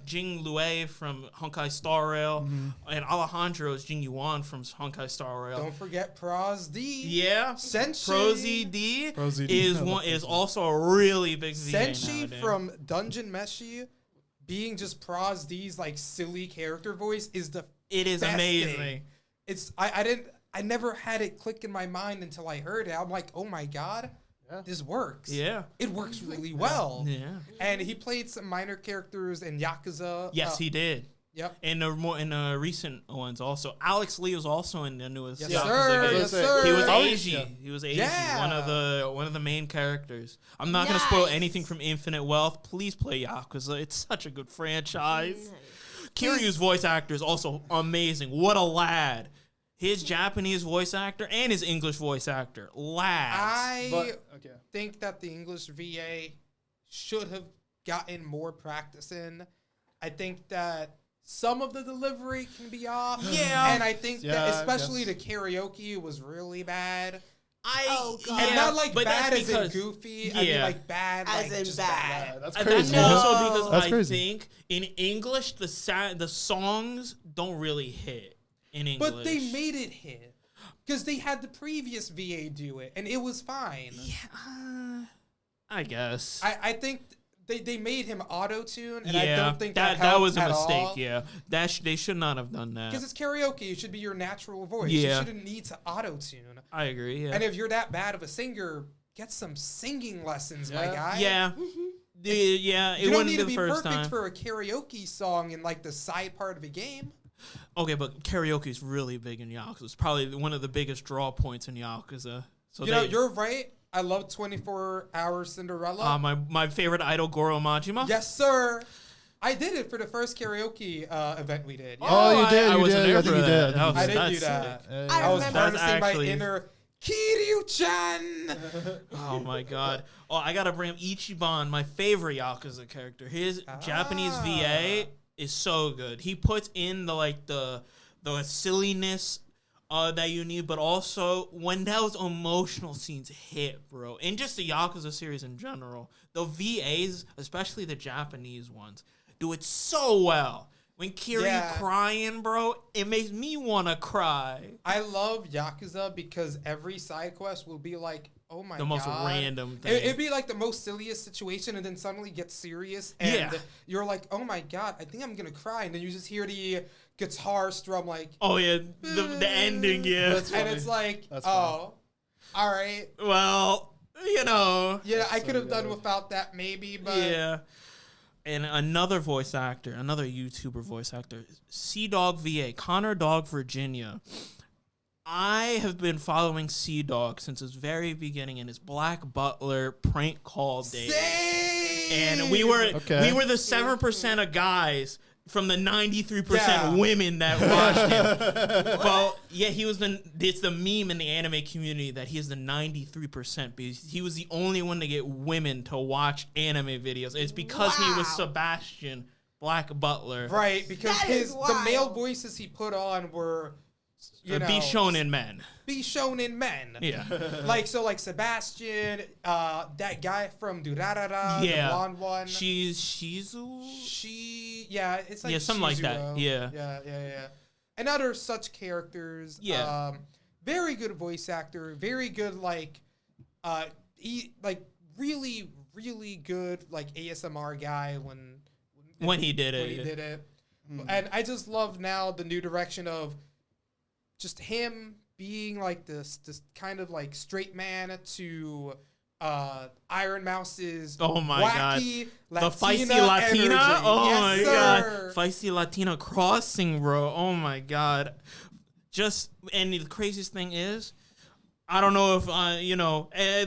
Jing Lue from Honkai Star Rail, and Alejandro is Jing Yuan from Honkai Star Rail. Don't forget Pros D. Yeah, Senshi. Prosy D Prosy D. is I love one is Prosy D. also a really big VA Senshi nowadays. from Dungeon Meshi being just Pros D's like silly character voice is the It is best amazing. thing. It's I never had it click in my mind until I heard it. I'm like, oh my god, Yeah. this works. Yeah. It works really well. Yeah. And he played some minor characters in Yakuza. Yes, he did. Yep. In the recent ones also. Alex Lee was also in the newest. Yes, Yakuza sir. game. Yes, He sir. He was Always- Eiji. yeah. He was Eiji. Yeah. One of the main characters. I'm not gonna spoil Nice. anything from Infinite Wealth. Please play Yakuza. It's such a good franchise. Kiryu's voice actor is also amazing. What a lad. His Japanese voice actor and his English voice actor. Lads. I But, okay. think that the English VA should have gotten more practice in. I think that some of the delivery can be off. Yeah. And I think Yeah, that I especially guess. the karaoke was really bad. Oh, God. And not like but bad that's as in because- goofy. yeah. I mean like bad As like in just bad. bad. That's And crazy. that's also No. because That's I crazy. think in English the songs don't really hit in English. But they made it hit. Because they had the previous VA do it, and it was fine. Yeah, I guess. I think they made him auto-tune, and yeah, I don't think that that was a helped at mistake. all. Yeah, they should not have done that. Because it's karaoke. It should be your natural voice. Yeah. You shouldn't need to auto-tune. I agree. Yeah, And if you're that bad of a singer, get some singing lessons, my Yeah. guy. yeah, yeah. It You don't wouldn't need be to the be first perfect time. for a karaoke song in like the side part of a game. Okay, but karaoke is really big in Yakuza. It's probably one of the biggest draw points in Yakuza. So You know, you're right. I love 24-Hour Cinderella. my favorite idol Goro Majima. Yes, sir. I did it for the first karaoke event we did. Yeah. Oh, you did. I you wasn't did. there I think for you that. did. That was- I did that's do that. Yeah, I I was remember. harnessing my actually- inner Kiryu-chan. Oh my god. Oh, I gotta bring up Ichiban, my favorite Yakuza character. His Japanese VA is so good. He puts in the silliness that you need, but also when those emotional scenes hit, bro, and just the Yakuza series in general, the VAs, especially the Japanese ones, do it so well. When Kiryu Yeah. crying, bro, it makes me wanna cry. I love Yakuza because every side quest will be like, oh my god. The most random thing. It'd be like the most silliest situation and then suddenly get serious and Yeah. you're like, oh my god, I think I'm gonna cry. And then you just hear the guitar strum like, Oh yeah, the ending, yeah. That's and funny. it's like, That's oh, all right. Well, you know. Yeah, I so could have done good. without that maybe, but Yeah. And another voice actor, another YouTuber voice actor, Sea Dog VA, Connor Dog Virginia. I have been following Sea Dog since his very beginning in his Black Butler prank call days. same. And we were Okay. the 7% of guys from the 93% Yeah. women that watched him. Well, yeah, it's the meme in the anime community that he is the 93% because he was the only one to get women to watch anime videos. It's because he was Wow. Sebastian Black Butler. Right, because That is the male wild. voices he put on were Be shown in men. be shown in men. Yeah. like Sebastian, that guy from Durarara, Yeah. the blonde one. Shizu? It's like Yeah, something like that, Shizuru. yeah. Yeah. And other such characters. Yeah. Very good voice actor. Very good really, really good ASMR guy When he did it. when he did it. And I just love now the new direction of just him being like this kind of like straight man to Iron Mouse's Oh my god. wacky The Latina feisty Latina? energy. Oh Yes, my sir. god. Feisty Latina crossing, bro. Oh my god. And the craziest thing is, I don't know if,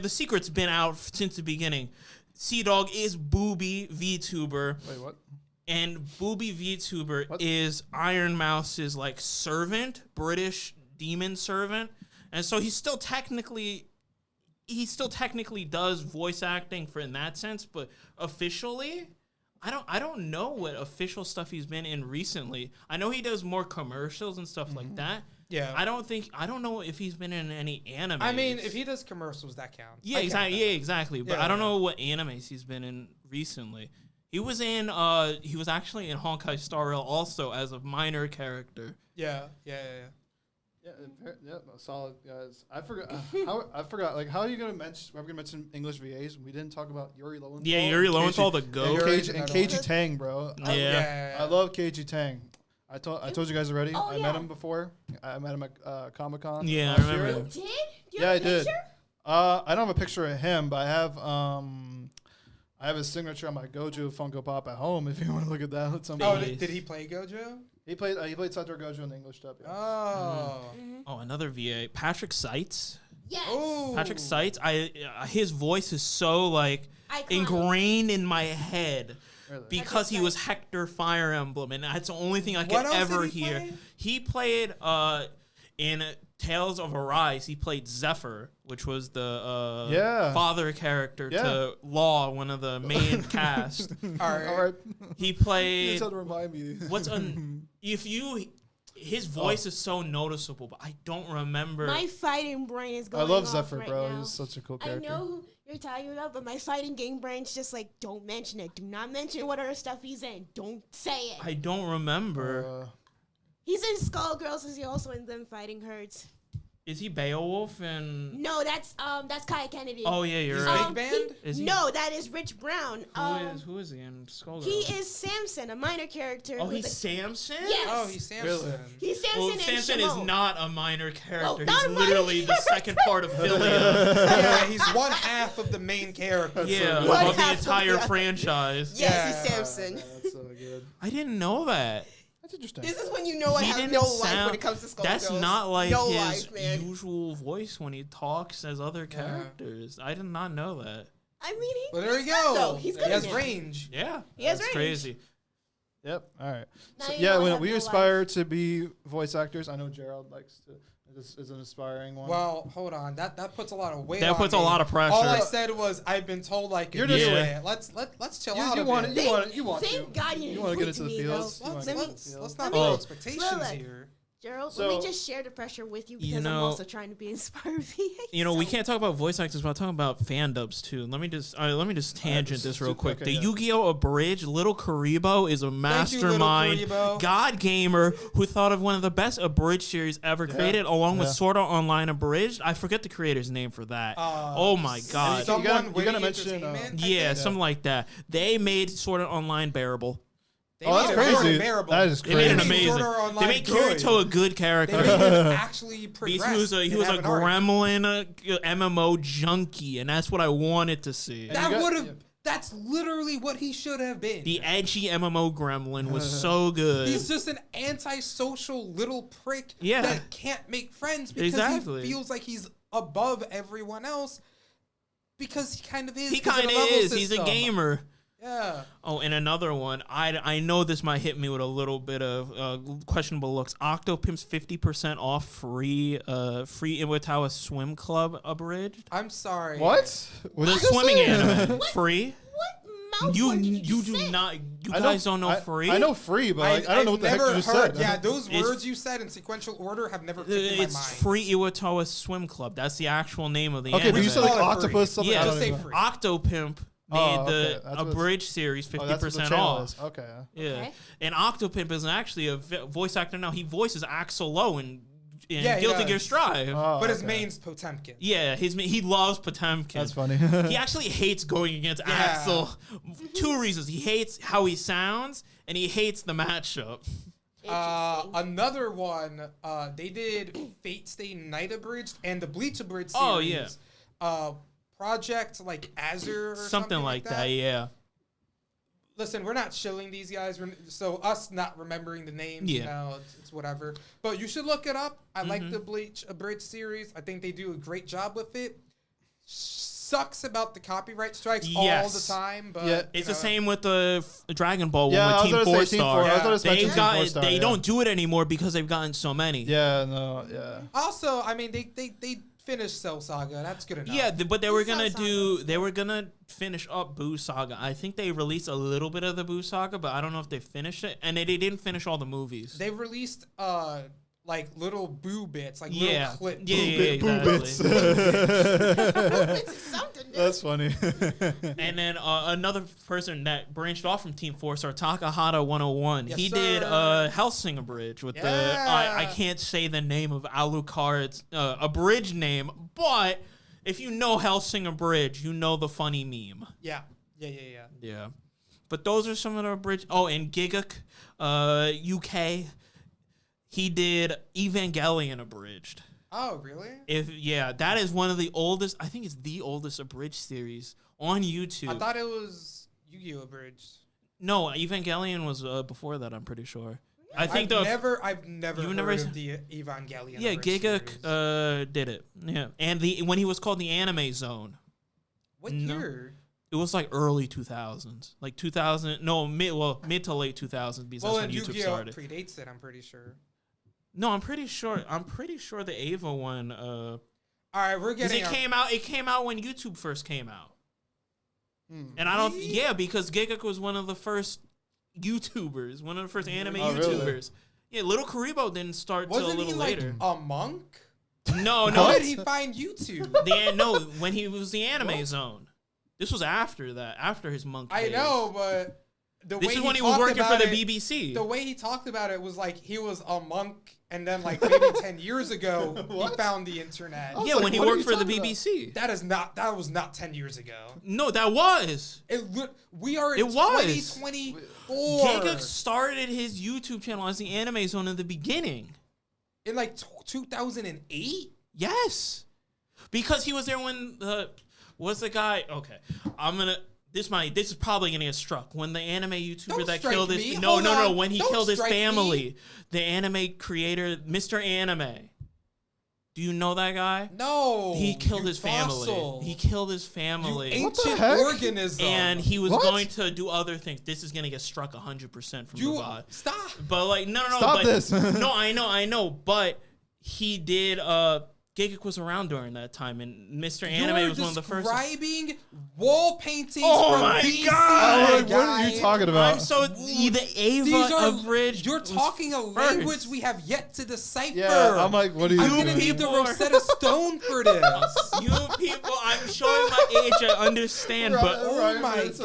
the secret's been out since the beginning. Sea Dog is Booby VTuber. Wait, what? And Booby VTuber What? is Iron Mouse's servant, British demon servant. And so he still technically does voice acting in that sense, but officially, I don't know what official stuff he's been in recently. I know he does more commercials and stuff like that. Yeah. I don't know if he's been in any anime. I mean, if he does commercials, that counts. Yeah, I count exactly. that. Yeah, exactly. But Yeah. I don't know what animes he's been in recently. He was actually in Honkai Star Rail also as a minor character. Yeah. Yeah, solid guys. I forgot. How are you gonna mention? We're gonna mention English VAs. We didn't talk about Yuri Lowenthal. Yeah, Yuri Lowenthal, the and goat. Yuri- KG Tang, bro. Oh, Yeah. I love KG Tang. I told you guys already. Oh, I yeah. met him before. I met him at Comic-Con. Yeah, I last remember year. him. Did? Do you Yeah, have I a did. picture? I don't have a picture of him, but I have his signature on my Gojo Funko Pop at home. If you want to look at that, at some Oh, point. did he play Gojo? He played Satoru Gojo in the English dub. Yeah. Oh. Oh, another VA, Patrick Seitz. Yes. Oh. Patrick Seitz. His voice is so Iconic. ingrained in my head. Really? Because he was Hector Fire Emblem, and that's the only thing I What could else ever did he hear. play? He played in Tales of Arise. He played Zephyr, which was the Yeah. father character Yeah. to Law, one of the main cast. All right. All right. He You played just had to remind me. if you His voice is so noticeable, but I don't remember. My fighting brain is going I love off Zephyr, right bro. now. He's such a cool I character. know who you're talking about, but my fighting game brain's just like, don't mention it. Do not mention what other stuff he's in. Don't say it. I don't remember. He's in Skullgirls. Is he also in Them Fighting Hurts? Is he Beowulf and? No, that's Kai Kennedy. Oh yeah, you're He's right. Big Band? Is he- No, that is Rich Brown. Who is he in Skullgirls? He is Samson, a minor character. Oh, who's he's Samson. Yes. Oh, he's Samson. Really? He's Samson Well, and Samson Shimon. is not a minor character. not He's a minor literally the second part of Villia. Yeah, he's one half of the main character. Yeah, One of the half of entire the- franchise. Yes, he's Yeah. Samson. That's so good. I didn't know that. That's interesting. This is when you know I He have didn't no life sound- when it comes to Skullgirls. That's not like no his life, man. usual voice when he talks as other characters. I did not know that. I mean, Well, there he's you good, go. though. He's good. He has in it. range. Yeah, He has that's range. crazy. Yep. All right. Now So, you yeah, know I when have we no aspire to be voice actors, I know Gerald likes to. Is an aspiring one. Well, hold on. That puts a lot of weight. That on puts a me. lot of pressure. All I said was I've been told I can You're do just- it. Let's chill out. you a want bit. it. You want it. You want Thank to. God you didn't want to get point into the me, though. fields. You wanna Let's get Let into me- the fields. let's not Oh. put expectations Look. here. Gerald, So- let me just share the pressure with you because I'm know- also trying to be inspired. You know, we can't talk about voice actors, but I'm talking about fan dubs too. Let me just tangent this real quick. okay, The yeah. Yu-Gi-Oh! Abridged, Little Karibo is a mastermind Karibo. god gamer who thought of one of the best abridged series ever created, along with Yeah. Sword Art Online Abridged. I forget the creator's name for that. Oh my god! So- Someone you Witty gotta mention, Entertainment, I Yeah, think? something like that. They made Sword Art Online bearable. They Oh, made that's it more crazy. bearable. That is They made it Crazy. amazing. Sword Art They Online made good. Kirito a good They character. made him actually He progress. was a and have an arc. gremlin MMO junkie, and that's what I wanted to see. you That got- would have. yeah. That's literally what he should have been. The edgy MMO gremlin was so good. He's just an antisocial little prick Yeah. that can't make friends because Exactly. he feels like he's above everyone else because he kind of is. He 'cause kind the of level is. He's a system. gamer. Yeah. Oh, and another one. I know this might hit me with a little bit of questionable looks. Octopimp's 50% off free Iwatawa Swim Club abridged. I'm sorry. What? What The did you just swimming say? anime free. What mouth You word did you you just do say? not. You I guys don't know free. I know free, but like, I don't know what the heck you never just heard. said. Yeah, those It's- words you said in sequential order have never clicked in my It's mind. free Iwatawa Swim Club. That's the actual name of the Okay, anime. but you said Call like it free. octopus something. Yeah, I just don't say even know. free. Octopimp made Oh, okay. the That's what it's- abridged series Oh, that's what the 50% channel off. is. Okay. Yeah, Okay. and Octopimp is actually a voice actor now. He voices Axel Lowe in Yeah, he Guilty does. Gear Strive. Oh, But his okay. main's Potemkin. Yeah, he loves Potemkin. That's funny. He actually hates going against Axel. 2 reasons: he hates how he sounds, and he hates the matchup. Interesting. Another one, they did Fate Stay Night Abridged and the Bleach Abridged series. Oh, yeah. Project like Azure or Something like that. Yeah. Listen, we're not shilling these guys, so us not remembering the names, Yeah. you know, it's whatever. But you should look it up. I like Mm-hmm. the Bleach Abridged series. I think they do a great job with it. Sucks about the copyright strikes all Yes. the time, but Yeah. It's you the know, same with the Dragon Ball one Yeah, I with was Team gonna say 4 Team Star. 4. I was gonna mention They've Team got 4 Star, they yeah. don't do it anymore because they've gotten so many. Yeah, no, yeah. Also, I mean, they finished Cell Saga. That's good enough. Yeah, but they were Boo gonna Saga do. was They were gonna finish up Boo Saga. I think they released a little bit of the Boo Saga, but I don't know if they finished it. And they didn't finish all the movies. They released like little boo bits, like Yeah. little clips. Yeah, yeah, Boo exactly. bits. It's something. Dude. That's funny. And then another person that branched off from Team 4 Star, Takahata 101. Yes, he did sir. Hellsinger Bridge with Yeah. I can't say the name of Alucard's abridged name, but if you know Hellsinger Bridge, you know the funny meme. Yeah. Yeah. But those are some of the abridged. Oh, and Giguk, UK, he did Evangelion abridged. Oh, really? That is one of the oldest. I think it's the oldest abridged series on YouTube. I thought it was Yu-Gi-Oh! Abridged. No, Evangelion was before that. I'm pretty sure. I think I've the never You've heard never of the Evangelion. yeah Abridged Giguk series. did it. Yeah, and when he was called the Anime Zone, What no. year? it was like early 2000s, like 2000. No, mid to late 2000s because Well, that's and when YouTube Yu-Gi-Oh! started. Predates it, I'm pretty sure. No, I'm pretty sure the Ava one. All right, we're 'Cause getting... it came out when YouTube first came out. And I don't, Really? yeah, because Giguk was one of the first YouTubers, one of the first anime Oh, really? YouTubers. Yeah, Little Karibo didn't start till a Wasn't little he later. like a monk? No, How did he find YouTube? When he was the Anime Zone. This was after that, after his monk I days. know, but This is when he was working for the BBC. The way he talked about it was like he was a monk, and then like maybe 10 years ago he found the internet. Yeah, like, when he what are worked you for the talking BBC. That was not 10 years ago. No, that was. We are in It was. 2024. Giga started his YouTube channel as the Anime Zone in the beginning. In like 2008? Yes, because he was there when what's the guy? Okay, This is probably gonna get struck when the anime YouTuber Don't that strike killed me. his Hold on. when he Don't killed his strike family, the anime creator Mr. Anime. Do you know that guy? No. He killed you his fossil. family. He killed his family. You ancient heck? organism. And he was What? going to do other things. This is gonna get struck 100% from the VOD. Stop. But like, no. Stop but, this. No, I know. But he did. Giga was around during that time, and Mr. Anime was one of the first. Describing wall paintings Oh from my BC, God. Like, what are you talking about? I'm so the Ava These are abridged. You're was talking a first. language we have yet to decipher. Yeah, I'm like, what are you I'm doing? gonna need the people are- Rosetta Stone for this. You people, I'm showing my age. I understand, but Oh my God. the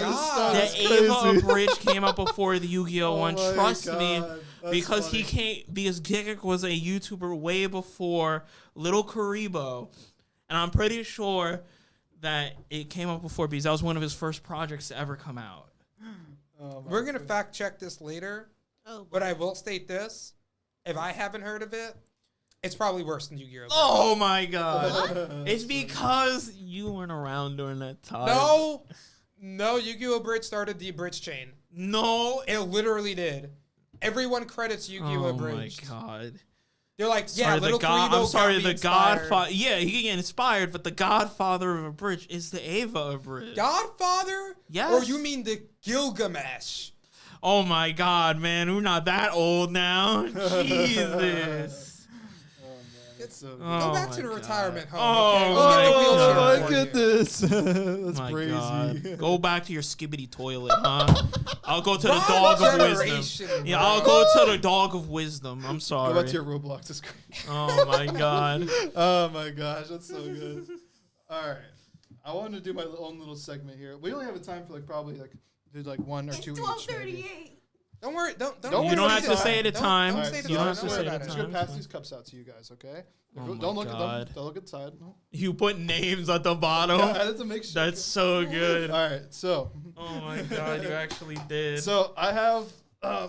That's Ava crazy. abridged came out before the Yu-Gi-Oh Oh one. my Trust me, God. That's because funny. because Giga was a YouTuber way before Little Karibo, and I'm pretty sure that it came out before because that was one of his first projects to ever come out. Oh my We're gonna fact check this later, Oh, but I will state this: if I haven't heard of it, it's probably worse than Yu-Gi-Oh! Oh my God! It's because you weren't around during that time. No, Yu-Gi-Oh! Bridge started the Bridge chain. No. It literally did. Everyone credits Yu-Gi-Oh! Oh Bridge. my God. They're like, yeah, Sorry, Little Karibo I'm sorry, got me the inspired. Godfather. Yeah, he can get inspired, but the Godfather of a bridge is the Ava abridged. Godfather? Yes. Or you mean the Gilgamesh? Oh my God, man, we're not that old now. Jesus. So, Oh Go back my to the God. retirement home. Oh Okay? We'll my get the oh wheelchair my for you. goodness. That's My crazy. God. Go back to your skibbity toilet, huh? I'll go to the Wrong dog of generation, wisdom. Yeah, bro. I'll go to the dog of wisdom. I'm sorry. Go back to your Roblox. It's crazy. Oh my God. Oh my gosh, that's so good. All right, I want to do my own little segment here. We only have a time for probably do one or it's two each. 12:38. Don't worry. Don't You worry don't about have the to time. say it at Don't- time. Don't All right, say the so time. don't have Don't to worry say it about at it. I'm just time. gonna pass these cups out to you guys, okay? Oh my Don't look at them. God. Don't look inside. No. You put names at the bottom. I had to make sure. That's so good. All right, so Oh my God, you actually did. so I have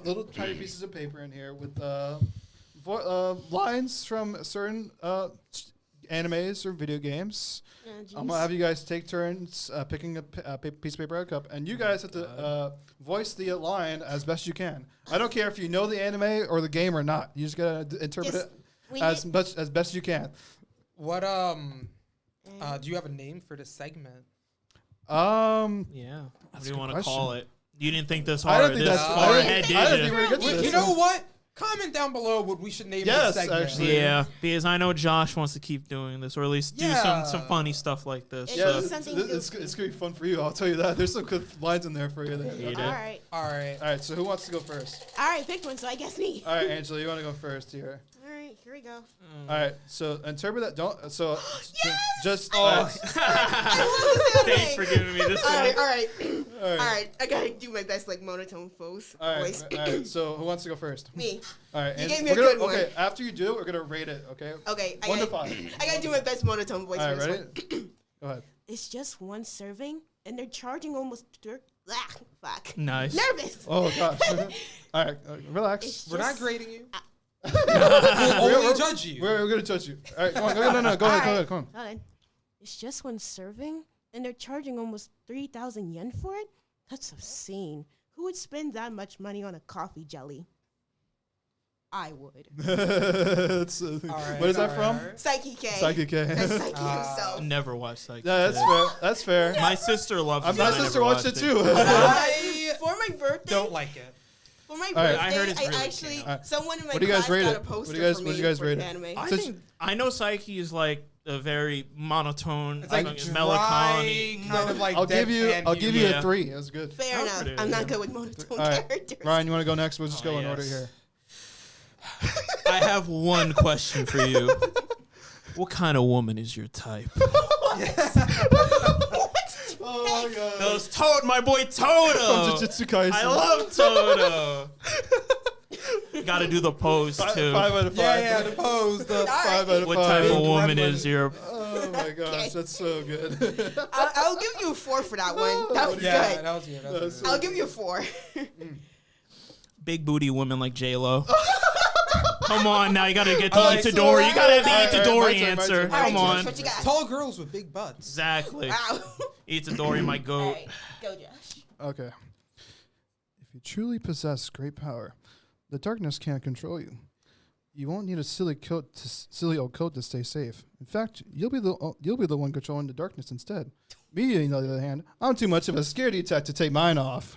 little tiny pieces of paper in here with lines from certain animes or video games. I'm gonna have you guys take turns picking a piece of paper out of a cup, and you guys have to voice the line as best you can. I don't care if you know the anime or the game or not. You just gotta interpret Just it wing as it. best you can. What do you have a name for this segment? Yeah. What do you a want good to call question. it? You didn't think this I hard. don't think this that's. far I ahead, don't think did we're you? gonna get to You this. know what? Comment down below what we should name Yes, this segment. actually. Yeah, because I know Josh wants to keep doing this, or at least do Yeah. some funny stuff like this. Yeah, Yeah, so. it's something it's gonna be fun for you. I'll tell you that. There's some good lines in there for you. There. Hate All it. right. All right. All right, so who wants to go first? All right, pick one, so I guess me. All right, Angela, you want to go first here. All right, here we go. All right, so interpret that. Don't. So just. Oh. Thanks Thanks for giving me this All one. right, all right. all right. All right, I gotta do my best, like monotone voice. All right. So who wants to go first? Me. All right. You and gave me a we're gonna- good one. Okay, after you do it, we're gonna rate it. Okay. Okay. 1 to 5. I gotta do my best monotone voice All for right, this ready? one. Go ahead. It's just one serving, and they're charging almost. Fuck. Nice. Nervous. Oh gosh. All right, relax. It's We're not just- grading you. We're- We'll only we're- judge you. We're gonna judge you. All right, come on. No. Go ahead. Go ahead. Come on. Hold on. It's just one serving, and they're charging almost 3,000 yen for it? That's obscene. Who would spend that much money on a coffee jelly? I would. It's, All right, what is that all from? right, all right. Psyche K. Psychic K. That's Psyche himself. Never watched Psych. Yeah, that's fair. That's fair. My sister loves it. My I sister never watched it too. I For my birthday, don't like it. for my All right. birthday, I heard it's really actually, cute. All right. someone in my What do you guys class rate got it? a What poster do you guys- for what do me you guys for rate the it? anime. I Such- think I know Psyche is like a very monotone, It's like fucking dry, melancholy. kind of like I'll give you Yeah. a 3. That's good. Fair That's enough. pretty I'm not good. good with monotone All right. characters. Ryan, you want to go next? We'll just Oh, go in order yes. here. I have one question for you. What kind of woman is your type? Oh my god. That was Toad, my boy Toto. From Jujutsu Kaisen. I love Toto. Got to do the pose too. 5 out of 5. Yeah, the pose. The 5 out of 5. What type of woman Gremlin. is your? Oh my gosh, that's so good. I'll give you a 4 for that one. That was Yeah, good. that was good. That was That's good. I'll give you a 4. Big booty women like J-Lo. Come on, now you gotta get the Alright, Itadori. You gotta have the alright, Itadori my turn, my answer. turn, my Come turn. on. What you got? Tall girls with big butts. Exactly. Wow. Itadori, my All goat. right, go, Josh. Okay. If you truly possess great power, the darkness can't control you. You won't need a silly old coat to stay safe. In fact, you'll be the one controlling the darkness instead. Me, on the other hand, I'm too much of a scaredy cat to take mine off.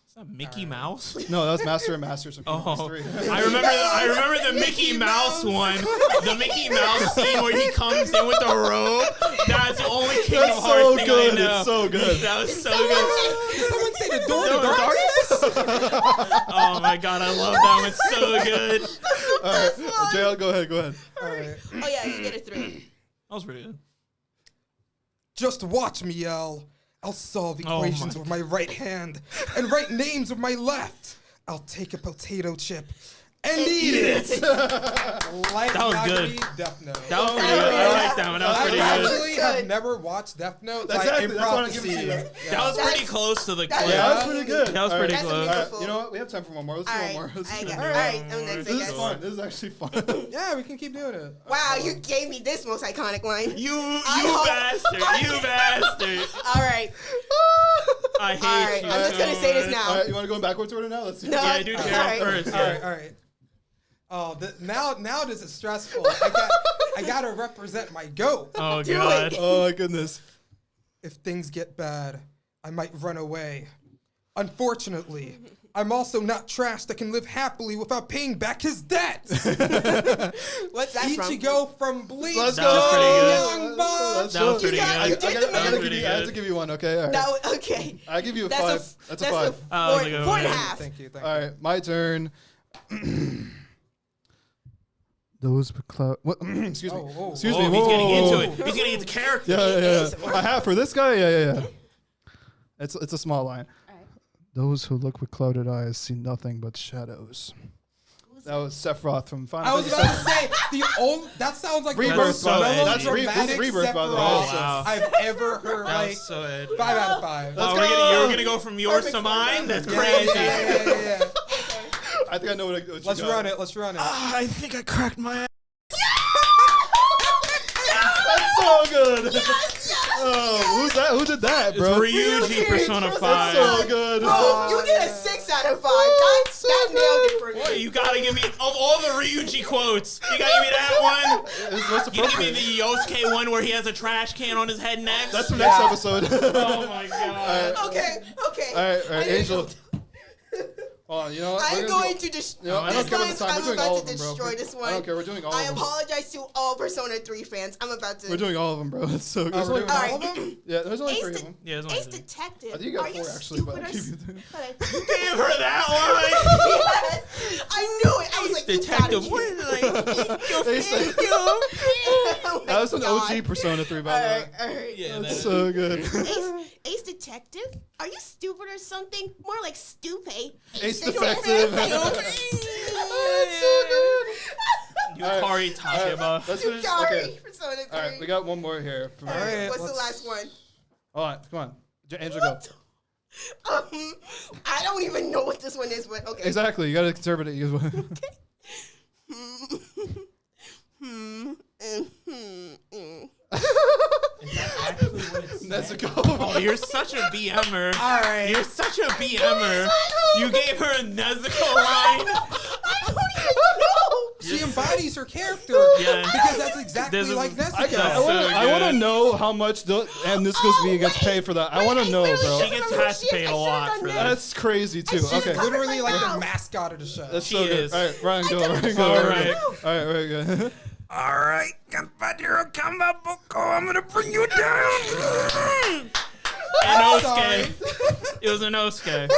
Is that Mickey Mouse? No, that was Master and Masters from Kingdom Hearts Oh, 3. I remember the Mickey Mouse one. The Mickey Mouse scene where he comes in with the robe. That's the only Kingdom That's Hearts so thing good. I know. It's so good. That was so good. Did someone say the door to No, darkness? Oh my god, I love that one. So good. All right, JL, go ahead. All right. Oh, yeah, you get a 3. That was pretty good. Just watch me, Al. I'll solve Oh equations my- with my right hand and write names with my left. I'll take a potato chip and eat it. Like That was Yagami, good. Death Note. That was pretty good. I like that one. That was I pretty good. actually have Good. never watched Death Note. That's So I exactly- that's why I improv give to it to see you. it. That was That's- pretty close to the clip. that's- Yeah, that was pretty good. That was All pretty right. That's a close. meaningful. You know what? We have time for one more. Let's do All one right, more. Let's I do got one all more. right. I'm next, I This is guess. fun. This is actually fun. Yeah, we can keep doing it. Wow, you gave me this most iconic line. You hope- bastard. You bastard. All right. I hate All right, you. I'm just going to say this now. All right, you want to go in backwards order now? Let's do No. it. Yeah, do All Gerald right. first. All Yeah. right, all right. Oh, now this is stressful. I gotta represent my goat. Oh Do god. it. Oh my goodness. If things get bad, I might run away. Unfortunately, I'm also not trash that can live happily without paying back his debts. What's that from? Ichigo from Bleach. Let's That was pretty good. Young Bucks. Let's That was go. pretty You got- good. you did the I math. gotta pretty give you, I have to good. give you one, okay? All right. That was, okay. I give you a That's 5. That's a 5. Oh, that's a good four one. and a half. Thank you. All right, my turn. Those cloud. What? Excuse me. Oh, Excuse Oh, me. he's Whoa, getting whoa, into whoa. it. He's getting into character. Yeah. I have for this guy. Yeah. It's a small line. Those who look with clouded eyes see nothing but shadows. That was Sephiroth from Final I was Fantasy about to say that sounds like Rebirth, the most by the way. That's melodramatic Rebirth, by the way. Sephiroth Wow. I've ever heard. That Like was so good. 5 out of 5. Oh, we're gonna go from yours to mine? That's crazy. Yeah. I think I know what you Let's got. run it. Let's run it. I think I cracked my ass. That's so good. Oh, who's that? Who did that, It's bro? Ryuji Persona 5. That's so good. Bro, you get a 6 out of 5. That nailed it for me. What, you gotta give me, of all the Ryuji quotes, you gotta give me that one. It's most You give me appropriate. the Yosuke one where he has a trash can on his head next. That's for next episode. Oh my god. Okay. All right, Angel. Hold on, you know what? I'm We're gonna going do- to destroy. You know, I don't care about the time. I'm We're doing all about of to them, bro. destroy this one. I don't care. We're doing all I of them. apologize to all Persona 3 fans. I'm about to. We're doing all of them, bro. That's so good. Oh, There's we're only- doing All all right. of them? yeah, there's only Ace 3 of the- them. Yeah, it's Ace only Detective. I think you got Are 4 you actually, but stupid I'll or give you the- Give her that one. Yes, I knew it. I was like, Detective. you What gotta is like? They said- Oh my That was an God. OG Persona 3, by the way. All right. Yeah, That's that so good. Ace Detective? Are you stupid or something? More like stupid. Ace Defective. Yukari Takeba. Let's finish. Sorry, Okay. Persona 3. All right, we got one more here. All right, Alright, what's the let's- last one? Hold on, come on. Angel, go. I don't even know what this one is, but okay. Exactly, you gotta conserve it. That's a go. Oh, you're such a BMer. All right. You're such a BMer. You gave her a Nezuko line. I don't even know. She embodies her character. Yeah. Because that's exactly There's a- like Nezuko. I want to know how much and this goes V gets paid for that. I want to know, bro. She gets has paid a lot for that. That's crazy too. She's Okay, Literally like the mouth. mascot of the show. that's She so good. is. All right, Ryan, go. Ryan, go. All Ryan, right. go. All right, very good. All right, Kampadiro Kamaboko, I'm gonna bring you down. Inosuke. It was Inosuke.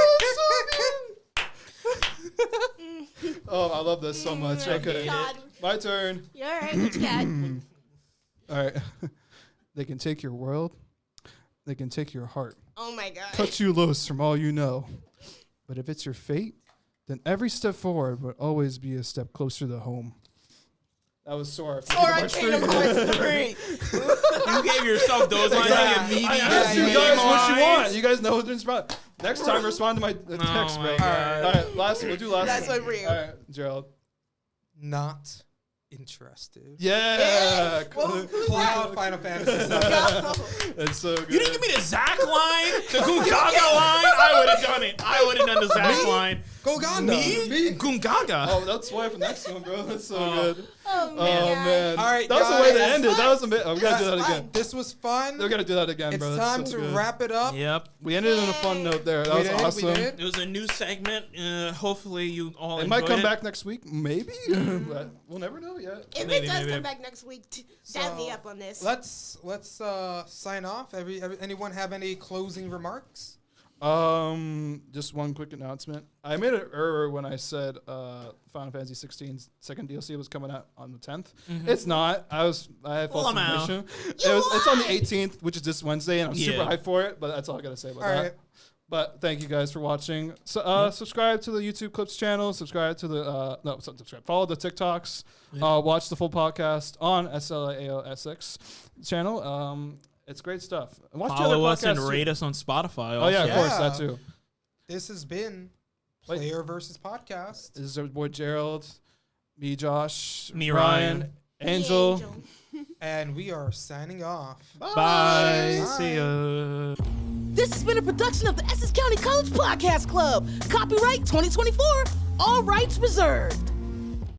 Oh, I love this so much. Oh, Okay, God. my turn. You're all right. What you got? All right. They can take your world. They can take your heart. Oh my God. Cut you loose from all you know. But if it's your fate, then every step forward would always be a step closer to home. That was Sora. Sora Kingdom Hearts 3. You gave yourself those lines. Exactly. I asked you guys what you want. You guys know what to respond. Next time, respond to my text, my bro. God. All right, last one. We'll do last That's one. one for you. All right, Gerald. Not interested. Yeah. Well, Cloud Final Fantasy 7. It's so good. You didn't give me the Zack line, the Gungaga line. I would have done it. I would have done the Zack line. Go Ganda. Me? Gungaga. Oh, that's why for the next one, bro. That's so good. Oh Oh man. man. All right, that was the way to guys. end it. That was a bit. Oh, we gotta do that again. This was fun. We gotta do that again, It's bro. time That's so to good. wrap it up. Yep. We ended on a fun note there. That We was did, awesome. we did. It was a new segment. Hopefully you all It enjoyed might come it. back next week, maybe. But we'll never know yet. If Maybe, it does maybe. come back next week, dab me up on this. Let's sign off. Anyone have any closing remarks? Just one quick announcement. I made an error when I said Final Fantasy 16's second DLC was coming out on the 10th. It's not. I had false Well, I'm out. information. It's on the 18th, which is this Wednesday, and I'm super Yeah. hyped for it. But that's all I gotta say about All that. right. But thank you guys for watching. So subscribe to the YouTube Clips channel. Subscribe to the subscribe. Follow the TikToks. Watch the full podcast on SLAOESSEX channel. It's great stuff. And watch the other Follow us and podcasts, too. rate us on Spotify. Oh yeah, of also. course that too. This has been Wait. Player versus Podcast. This is our boy Gerald, me Josh, Me, Ryan. Angel. And we are signing off. Bye. See ya. This has been a production of the Essex County College Podcast Club. Copyright 2024. All rights reserved.